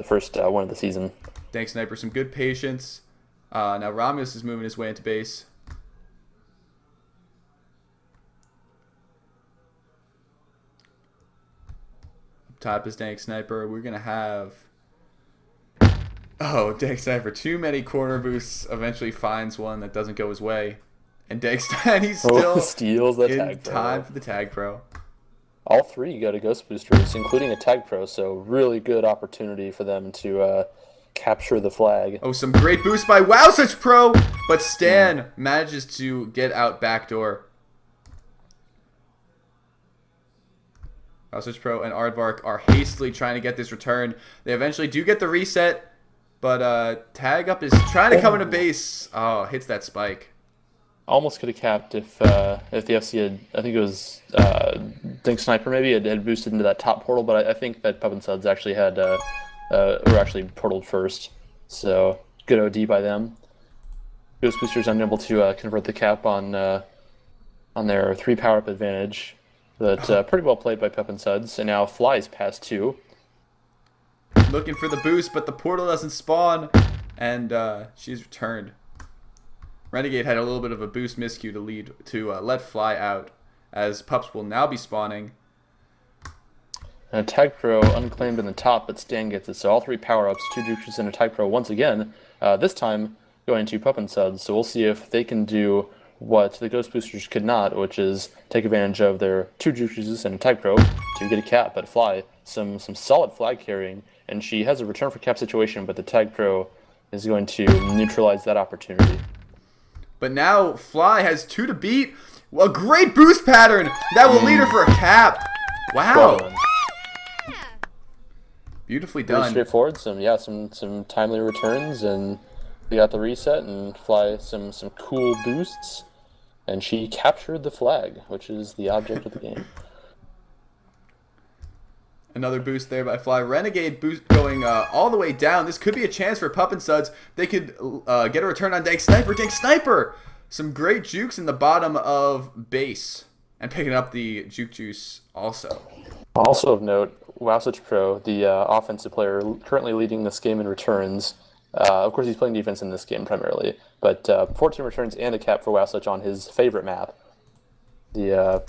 C: first one of the season.
A: Dank Sniper, some good patience. Now Romulus is moving his way into base. Up top is Dank Sniper. We're going to have... Oh, Dank Sniper. Too many corner boosts. Eventually finds one that doesn't go his way. And Dank Sniper, he's still
C: steals the
A: in
C: tag pro.
A: time for the tag pro.
C: All 3 go to Ghostboosters, including a tag pro, so really good opportunity for them to... capture the flag. Oh,
A: some great boost by Wowzers Pro, but Stan manages to get out backdoor. Wowzers Pro and Aardvark are hastily trying to get this return. They eventually do get the reset, but Tag Up is trying to come into base. Oh, hits that spike.
C: almost could have capped if the FC had, I think it was Dink Sniper maybe had boosted into that top portal, but I think that Pup and Suds actually were actually portaled first. So good OD by them. Ghostboosters unable to convert the cap on their 3 power-up advantage. But pretty well played by Pup and Suds. And now Fly's past 2.
A: Looking for the boost, but the portal doesn't spawn, and she's returned. Renegade had a little bit of a boost miscue to let Fly out, as Pups will now be spawning.
C: And a Tag Pro unclaimed in the top, but Stan gets it. So all 3 power-ups, 2 Jukes and a Tag Pro once again. This time going to Pup and Suds. So we'll see if they can do what the Ghost Boosters could not, which is take advantage of their 2 Jukes and a Tag Pro to get a cap. But Fly, some solid flag carrying, and she has a return for cap situation, but the Tag Pro is going to neutralize that opportunity.
A: But now Fly has 2 to beat. A great boost pattern that will lead her for a cap. Wow.
C: Well done.
A: Beautifully
C: Very
A: done.
C: straightforward. Some timely returns, and we got the reset, and Fly some cool boosts, and she captured the flag, which is the object of the game.
A: Another boost there by Fly. Renegade boost going all the way down. This could be a chance for Pup and Suds. They could get a return on Dank Sniper. Dank Sniper! Some great jukes in the bottom of base. And picking up the juke juice also.
C: Also of note, Wowswitch Pro, the offensive player currently leading this game in returns. Of course, he's playing defense in this game primarily, but 14 returns and a cap for Wowswitch on his favorite map, the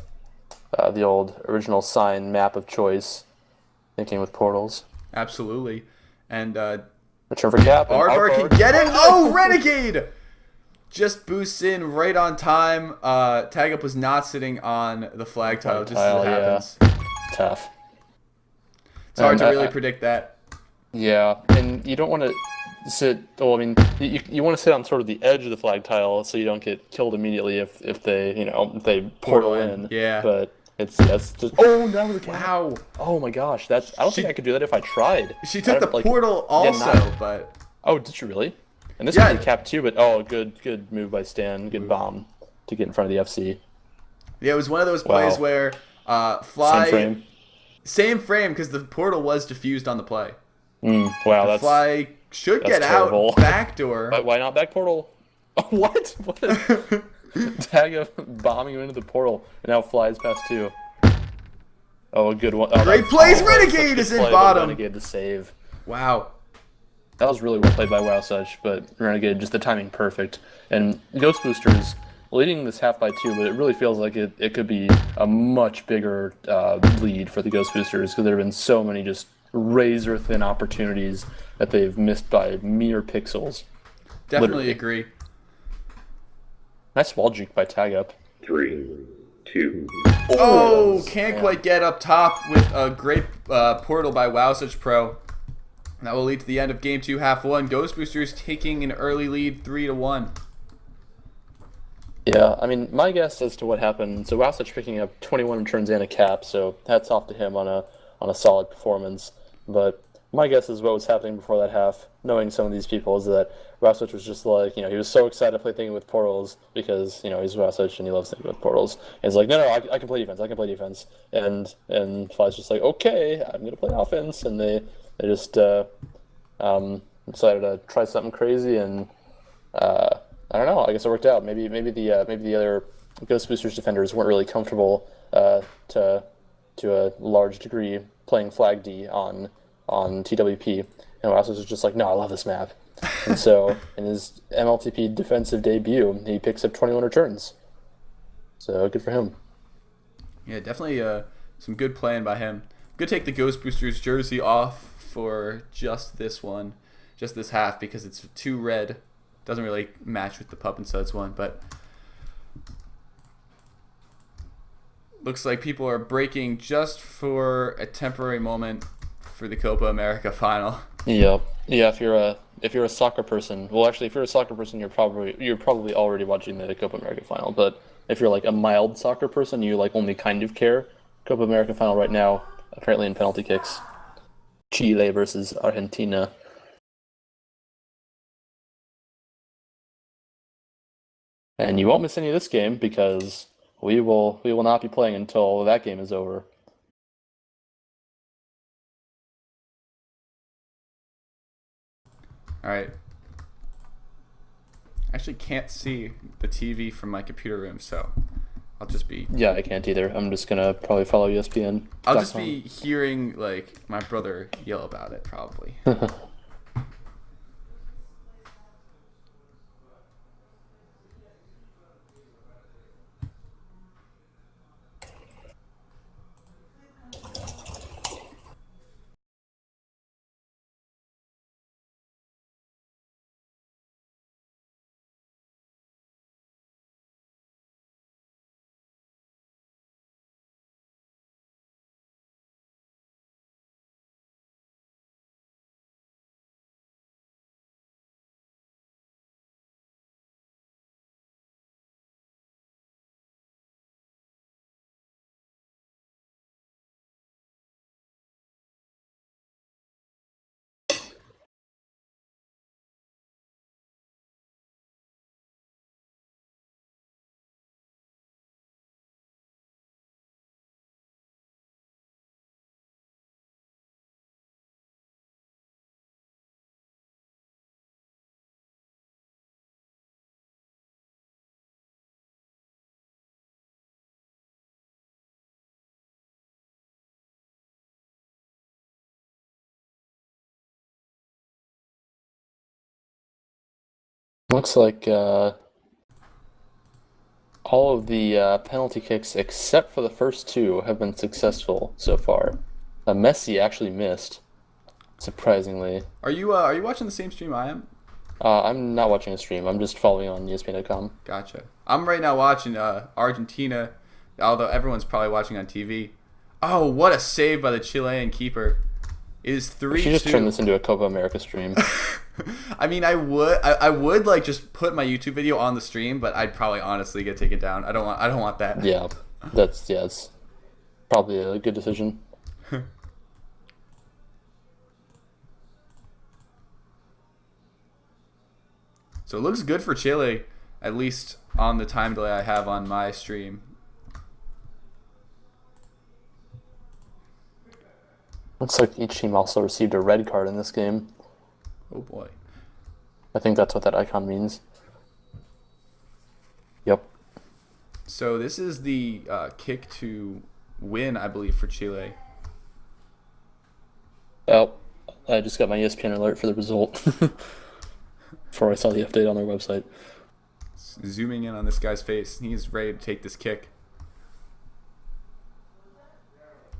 C: old original sign map of choice, thinking with portals.
A: Absolutely. And
C: return for cap.
A: Aardvar can get it. Oh, Renegade! Just boosts in right on time. Tag Up was not sitting on the flag tile, just as it happens.
C: Yeah. Tough.
A: It's hard to really predict that.
C: Yeah, and you don't want to sit. Well, I mean, you want to sit on sort of the edge of the flag tile so you don't get killed immediately if they portal in.
A: Yeah.
C: But it's just. Oh, that was a cap.
A: Wow.
C: Oh my gosh, I don't think I could do that if I tried.
A: She took the portal also, but.
C: Oh, did she really? And this
A: Yeah.
C: was a cap too, but good move by Stan. Good bomb to get in front of the FC.
A: Yeah, it was one of those plays where Fly. Same frame because the portal was diffused on the play.
C: Wow, that's
A: Fly should get
C: terrible.
A: out backdoor.
C: Why not back portal? What? Tag Up bombing you into the portal, and now Flies past 2. Oh, a good one. Oh,
A: Great plays. Renegade is in bottom.
C: Renegade to save.
A: Wow.
C: That was really well played by Wowsuch, but Renegade, just the timing perfect. And Ghost Boosters leading this half by 2, but it really feels like it could be a much bigger lead for the Ghost Boosters because there have been so many just razor-thin opportunities that they've missed by mere pixels.
A: Definitely
C: Literally.
A: agree.
C: Nice wall juke by Tag Up.
B: 3, 2.
A: Oh, can't quite get up top with a great portal by Wowsuch Pro. That will lead to the end of Game 2, Half 1. Ghost Boosters taking an early lead 3-1.
C: Yeah, I mean, my guess as to what happened, so Wowsuch picking up 21 returns and a cap, so hats off to him on a solid performance. But my guess is what was happening before that half, knowing some of these people, is that Wowsuch was just like, he was so excited to play Thinking with Portals because, he's Wowsuch and he loves Thinking with Portals. And he's like, no, I can play defense, And Fly's just like, okay, I'm going to play offense. And they just decided to try something crazy, and I don't know. I guess it worked out. Maybe the other Ghost Boosters defenders weren't really comfortable to a large degree playing Flag D on TWP, and Wowswitch was just like, no, I love this map. And so in his MLTP defensive debut, he picks up 21 returns. So good for him.
A: Yeah, definitely some good playing by him. Good to take the Ghost Boosters jersey off for just this half because it's too red. Doesn't really match with the Pup and Suds one, but looks like people are breaking just for a temporary moment for the Copa America final.
C: Yep. Yeah. If you're a soccer person, well, actually, if you're a soccer person, you're probably already watching the Copa America final. But if you're like a mild soccer person, you like only kind of care. Copa America final right now, apparently in penalty kicks. Chile versus Argentina. And you won't miss any of this game because we will not be playing until that game is over.
A: All right. I actually can't see the TV from my computer room, so I'll just be.
C: Yeah, I can't either. I'm just gonna probably follow ESPN.
A: I'll just be hearing like my brother yell about it, probably.
C: Looks like all of the penalty kicks except for the first two have been successful so far. Messi actually missed, surprisingly.
A: Are you watching the same stream I am?
C: I'm not watching a stream. I'm just following on ESPN.com.
A: Gotcha. I'm right now watching Argentina, although everyone's probably watching on TV. Oh, what a save by the Chilean keeper! It is 3-2.
C: You should just turn this into a Copa America stream.
A: I mean, I would like just put my YouTube video on the stream, but I'd probably honestly get taken down. I don't want that.
C: Yeah, it's probably a good decision.
A: So it looks good for Chile, at least on the time delay I have on my stream.
C: Looks like each team also received a red card in this game.
A: Oh boy.
C: I think that's what that icon means. Yep.
A: So this is the kick to win, I believe, for Chile.
C: Oh, I just got my ESPN alert for the result before I saw the update on their website.
A: Zooming in on this guy's face. He's ready to take this kick.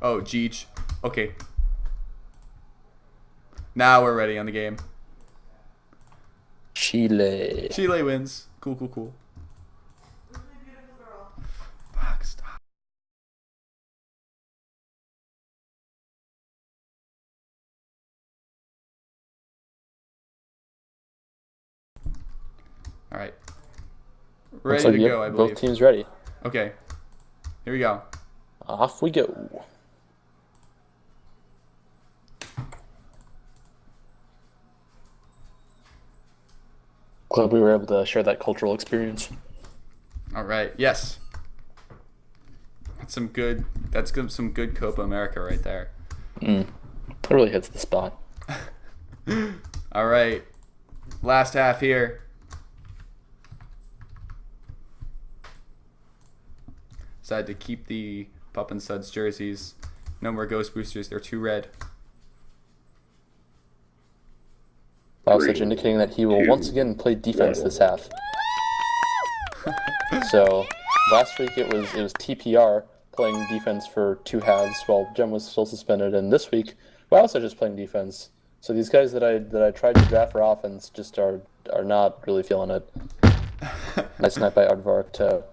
A: Oh, Jeech. Okay. Now we're ready on the game.
C: Chile.
A: Chile wins. Cool, cool, cool. Fuck, stop. All right. Ready
C: Looks like,
A: to go, I believe.
C: Both teams ready.
A: Okay. Here we go.
C: Off we go. Glad we were able to share that cultural experience.
A: All right. Yes. That's some good Copa America right there.
C: It really hits the spot.
A: All right. Last half here. Decided to keep the Pup and Suds jerseys. No more Ghostboosters. They're too red.
C: Vlahovic indicating that he will once again play defense this half. So last week it was TPR playing defense for two halves while Jem was still suspended, and this week Vlahovic is playing defense. So these guys that I tried to draft for offense just are not really feeling it. Nice snipe by Aardvark to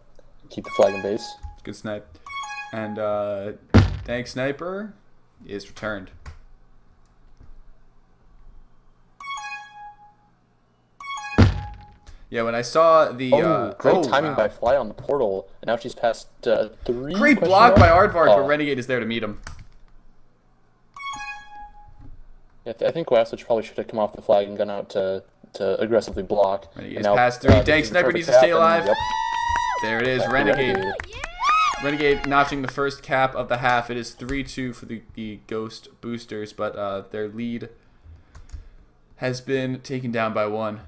C: keep the flag in base.
A: Good snipe. And Dank Sniper is returned. Yeah, when I saw the
C: great timing by Fly on the portal, and now she's past 3.
A: Great block by Aardvark, but Renegade is there to meet him.
C: I think Wasich probably should have come off the flag and gone out to aggressively block.
A: Renegade pass 3. Dank Sniper needs to stay alive.
C: Yep.
A: There it is. Renegade notching the first cap of the half. It is 3-2 for the Ghost Boosters, but their lead has been taken down by 1.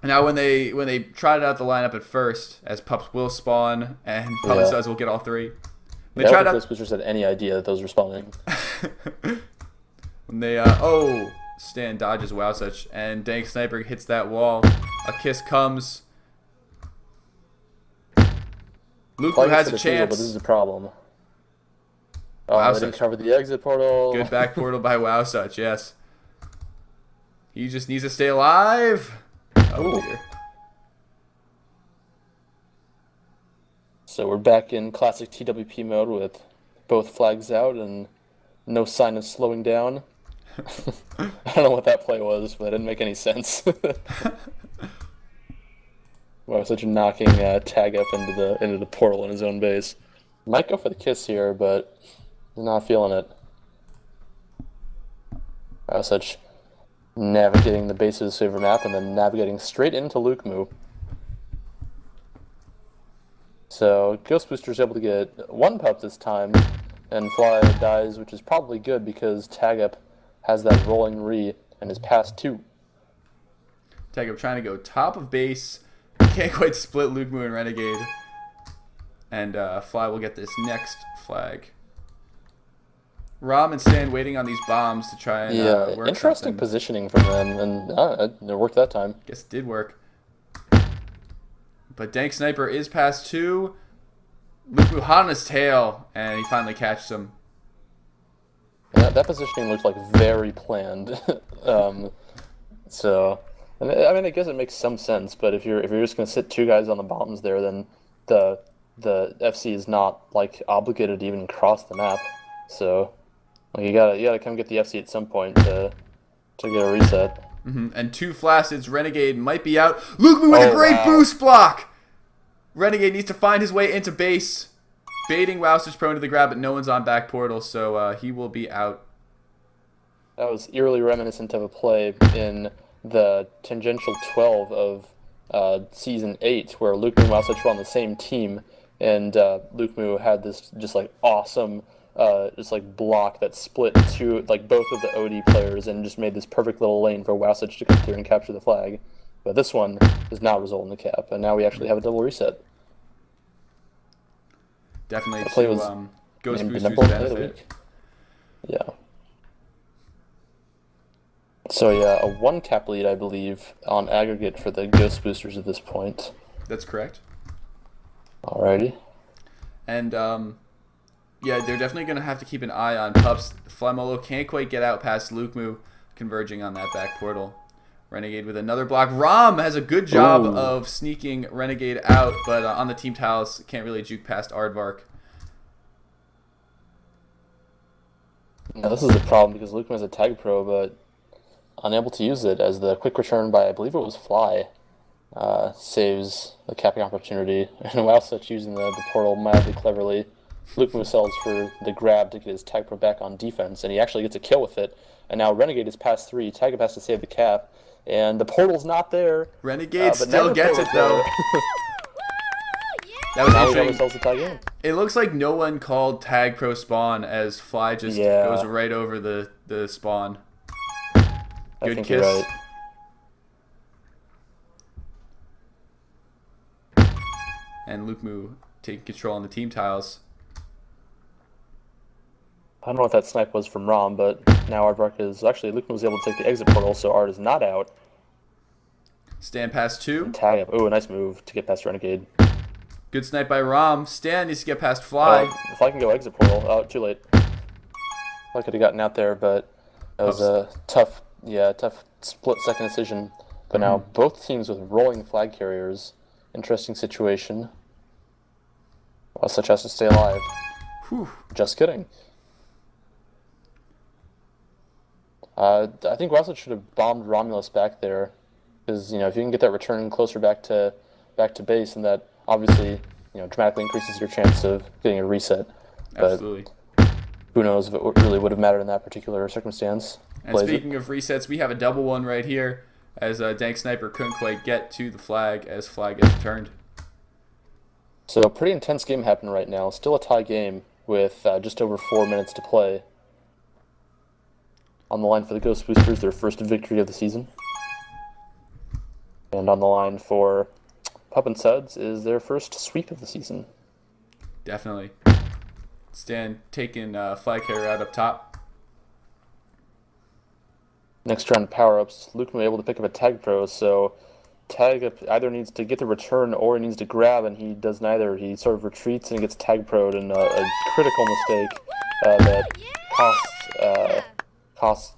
A: Now, when they trotted out the lineup at first, as pups will spawn and Pup and Suds will get all 3.
C: They tried out. Ghostboosters had any idea that those were spawning.
A: When they Stan dodges Wowsuch and Dank Sniper hits that wall. A kiss comes. Luku has a chance.
C: But this is a problem. Oh, they didn't cover the exit portal.
A: Good back portal by Wowsuch, yes. He just needs to stay alive. Oh dear.
C: So we're back in classic TWP mode with both flags out and no sign of slowing down. I don't know what that play was, but it didn't make any sense. Wow, such a knocking tag up into the portal in his own base. Might go for the kiss here, but he's not feeling it. Wow, such navigating the base of his favorite map and then navigating straight into Lukemu. So Ghostbooster's able to get 1 pup this time, and Fly dies, which is probably good because Tag Up has that rolling re and is past 2.
A: Tag Up trying to go top of base. Can't quite split Lukemu and Renegade. And Fly will get this next flag. Rom and Stan waiting on these bombs to try and work
C: interesting
A: something.
C: Positioning from them, and it worked that time.
A: Guess it did work. But Dank Sniper is past 2. Lukemu hot on his tail, and he finally catches him.
C: Yeah, that positioning looked like very planned. So, and I mean, I guess it makes some sense. But if you're just gonna sit 2 guys on the bombs there, then the FC is not like obligated to even cross the map. So, like, you gotta come get the FC at some point to get a reset.
A: And 2 flacids. Renegade might be out. Lukemu with a great boost block. Renegade needs to find his way into base. Baiting Wowster's prone to the grab, but no one's on back portal, so he will be out.
C: That was eerily reminiscent of a play in the tangential 12 of season 8, where Lukemu and Wowsuch were on the same team, and Lukemu had this just like awesome just like block that split like both of the OD players and just made this perfect little lane for Wowsuch to come through and capture the flag. But this one does not result in the cap, and now we actually have a double reset.
A: Definitely
C: the play
A: to
C: was
A: Ghostboosters' benefit.
C: Yeah. So yeah, a 1 cap lead, I believe, on aggregate for the Ghostboosters at this point.
A: That's correct.
C: Alrighty.
A: And yeah, they're definitely going to have to keep an eye on pups. Flamolo can't quite get out past Lukemu, converging on that back portal. Renegade with another block. Rom has a good job of sneaking Renegade out, but on the team tiles, can't really juke past Aardvark.
C: Now this is a problem because Lukemu has a tag pro, but unable to use it as the quick return by, I believe it was Fly, saves the capping opportunity. And Wowsuch using the portal mildly cleverly. Lukemu sells for the grab to get his tag pro back on defense, and he actually gets a kill with it. And now Renegade is past 3. Tag Up has to save the cap, and the portal's not there.
A: Renegade still gets it though. That was interesting. It looks like no one called tag pro spawn as Fly just goes right over the spawn. Good kiss.
C: You're right.
A: And Lukemu taking control on the team tiles.
C: I don't know what that snipe was from Rom, but now Aardvark is... Actually, Lukemu was able to take the exit portal, so Ard is not out.
A: Stand past 2.
C: And Tag Up. Oh, a nice move to get past Renegade.
A: Good snipe by Rom. Stan needs to get past Fly.
C: If I can go exit portal... Oh, too late. I could have gotten out there, but that was a tough split-second decision. But now both teams with rolling flag carriers. Interesting situation. Wowsuch has to stay alive.
A: Whew.
C: Just kidding. I think Wowsuch should have bombed Romulus back there, because if you can get that return closer back to base, and that obviously dramatically increases your chance of getting a reset. But
A: Absolutely.
C: Who knows if it really would have mattered in that particular circumstance.
A: And
C: Plays
A: speaking of resets, we have a double one right here, as Dank Sniper couldn't quite get to the flag as flag gets returned.
C: So a pretty intense game happening right now. Still a tie game with just over 4 minutes to play. On the line for the Ghostboosters, their first victory of the season. And on the line for Pup and Suds is their first sweep of the season.
A: Definitely. Stan taking flag carrier out up top.
C: Next round of power-ups, Luke was able to pick up a tag pro, so tag up either needs to get the return or he needs to grab, and he does neither. He sort of retreats and gets tag pro'd, and a critical mistake that costs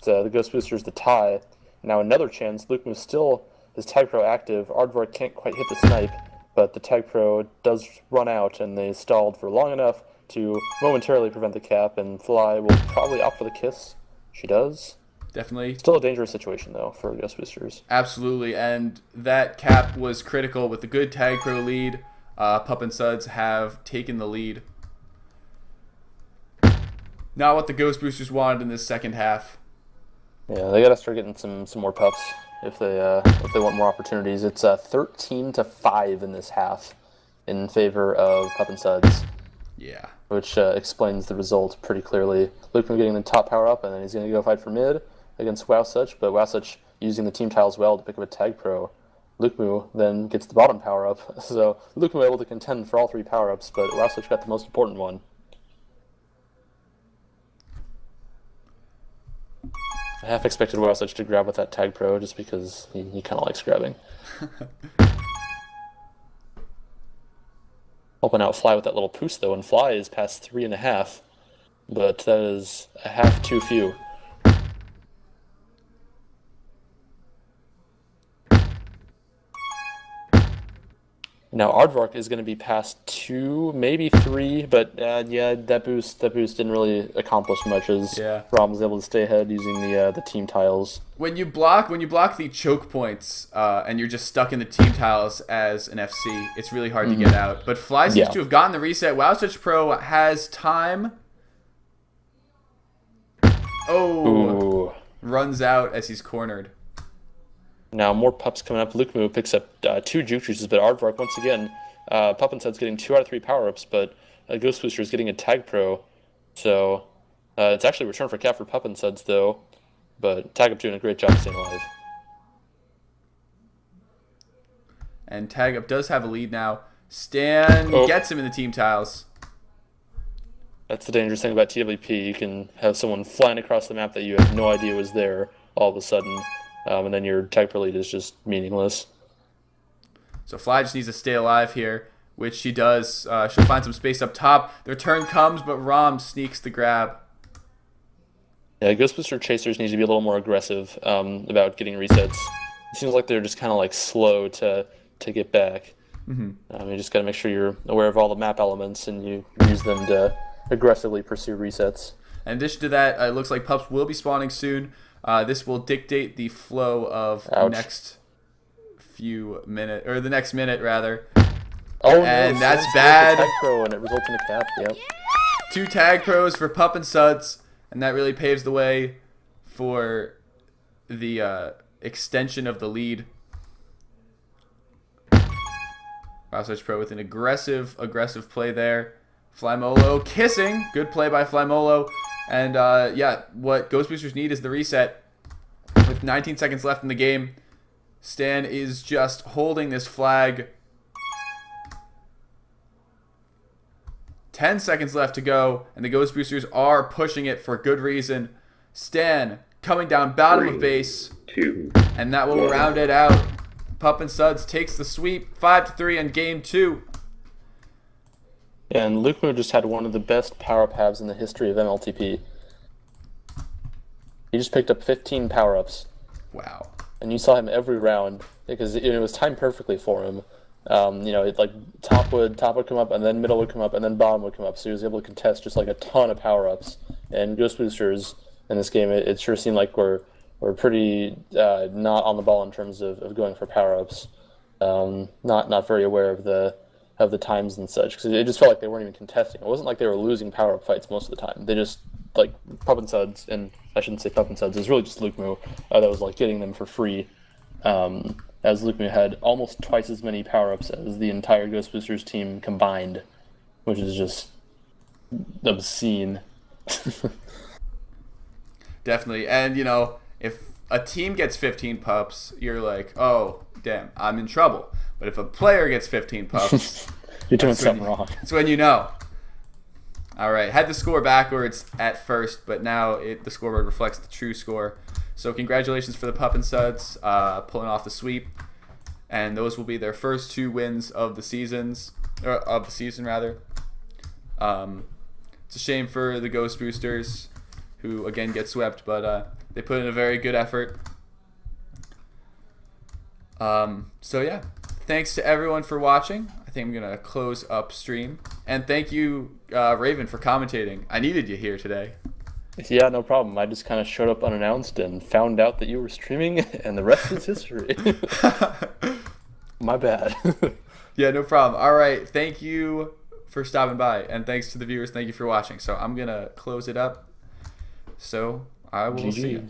C: the Ghostboosters the tie. Now another chance. Luke was still his tag pro active. Aardvark can't quite hit the snipe, but the tag pro does run out, and they stalled for long enough to momentarily prevent the cap, and Fly will probably opt for the kiss. She does.
A: Definitely.
C: Still a dangerous situation, though, for Ghostboosters.
A: Absolutely, and that cap was critical with a good tag pro lead. Pup and Suds have taken the lead. Not what the Ghostboosters wanted in this second half.
C: Yeah, they got to start getting some more pups if they want more opportunities. It's 13-5 in this half in favor of Pup and Suds.
A: Yeah.
C: Which explains the result pretty clearly. Lukeman getting the top power up, and then he's going to go fight for mid against Wowsuch, but Wowsuch using the team tiles well to pick up a tag pro. Lukemu then gets the bottom power up, so Lukemu able to contend for all 3 power ups, but Wowsuch got the most important one. I half expected Wowsuch to grab with that tag pro just because he kind of likes grabbing. Helping out Fly with that little poos though, and Fly is past 3.5, but that is a half too few. Now Aardvark is going to be past 2, maybe 3, but yeah, that boost didn't really accomplish much as Rom was able to stay ahead using the team tiles.
A: When you block the choke points and you're just stuck in the team tiles as an FC, it's really hard to get out. But Fly seems to have gotten the reset. Wowsuch Pro has time. Oh, runs out as he's cornered.
C: Now more pups coming up. Lukemoo picks up 2 juke juices, but Aardvark once again, Pup and Suds getting 2 out of 3 power-ups, but Ghostbooster is getting a tag pro. So it's actually a return for cap for Pup and Suds though, but tag up doing a great job staying alive.
A: And tag up does have a lead now. Stan gets him in the team tiles.
C: That's the dangerous thing about TWP. You can have someone flying across the map that you have no idea was there all of a sudden. And then your tag pro lead is just meaningless.
A: So Fly just needs to stay alive here, which she does. She'll find some space up top. The return comes, but Rom sneaks the grab.
C: Yeah, Ghostbooster chasers need to be a little more aggressive about getting resets. It seems like they're just kind of like slow to get back. You just got to make sure you're aware of all the map elements and you use them to aggressively pursue resets.
A: In addition to that, it looks like pups will be spawning soon. This will dictate the flow of the next few minutes, or the next minute rather.
C: Oh,
A: and
C: no,
A: that's bad.
C: Tag pro and it results in a cap. Yep.
A: 2 tag pros for Pup and Suds, and that really paves the way for the extension of the lead. Wowsuch Pro with an aggressive play there. Flymolo kissing, good play by Flymolo. And yeah, what Ghostboosters need is the reset. With 19 seconds left in the game, Stan is just holding this flag. 10 seconds left to go, and the Ghostboosters are pushing it for good reason. Stan coming down bottom of base,
B: 2,
A: and that will round it out. Pup and Suds takes the sweep, 5-3 in game 2.
C: And Lukemoo just had one of the best power-up halves in the history of MLTP. He just picked up 15 power-ups.
A: Wow.
C: And you saw him every round because it was timed perfectly for him. Like top would come up, and then middle would come up, and then bottom would come up. So he was able to contest just like a ton of power-ups. And Ghostboosters in this game, it sure seemed like we're pretty not on the ball in terms of going for power-ups. Not very aware of the times and such, because it just felt like they weren't even contesting. It wasn't like they were losing power-up fights most of the time. They just like Pup and Suds, and I shouldn't say Pup and Suds. It was really just Luke Moo that was like getting them for free. As Luke Moo had almost twice as many power-ups as the entire Ghostboosters team combined, which is just obscene.
A: Definitely. And, if a team gets 15 pups, you're like, oh, damn, I'm in trouble. But if a player gets 15 pups,
C: you're doing something wrong.
A: That's when you know. All right. Had the score backwards at first, but now the scoreboard reflects the true score. So congratulations for the Pup and Suds pulling off the sweep. And those will be their first 2 wins of the season. It's a shame for the Ghostboosters, who again get swept, but they put in a very good effort. So yeah, thanks to everyone for watching. I think I'm gonna close up stream, and thank you, Raven, for commentating. I needed you here today.
C: Yeah, no problem. I just kind of showed up unannounced and found out that you were streaming, and the rest is history. My bad.
A: Yeah, no problem. All right, thank you for stopping by, and thanks to the viewers. Thank you for watching. So I'm gonna close it up. So I will see you.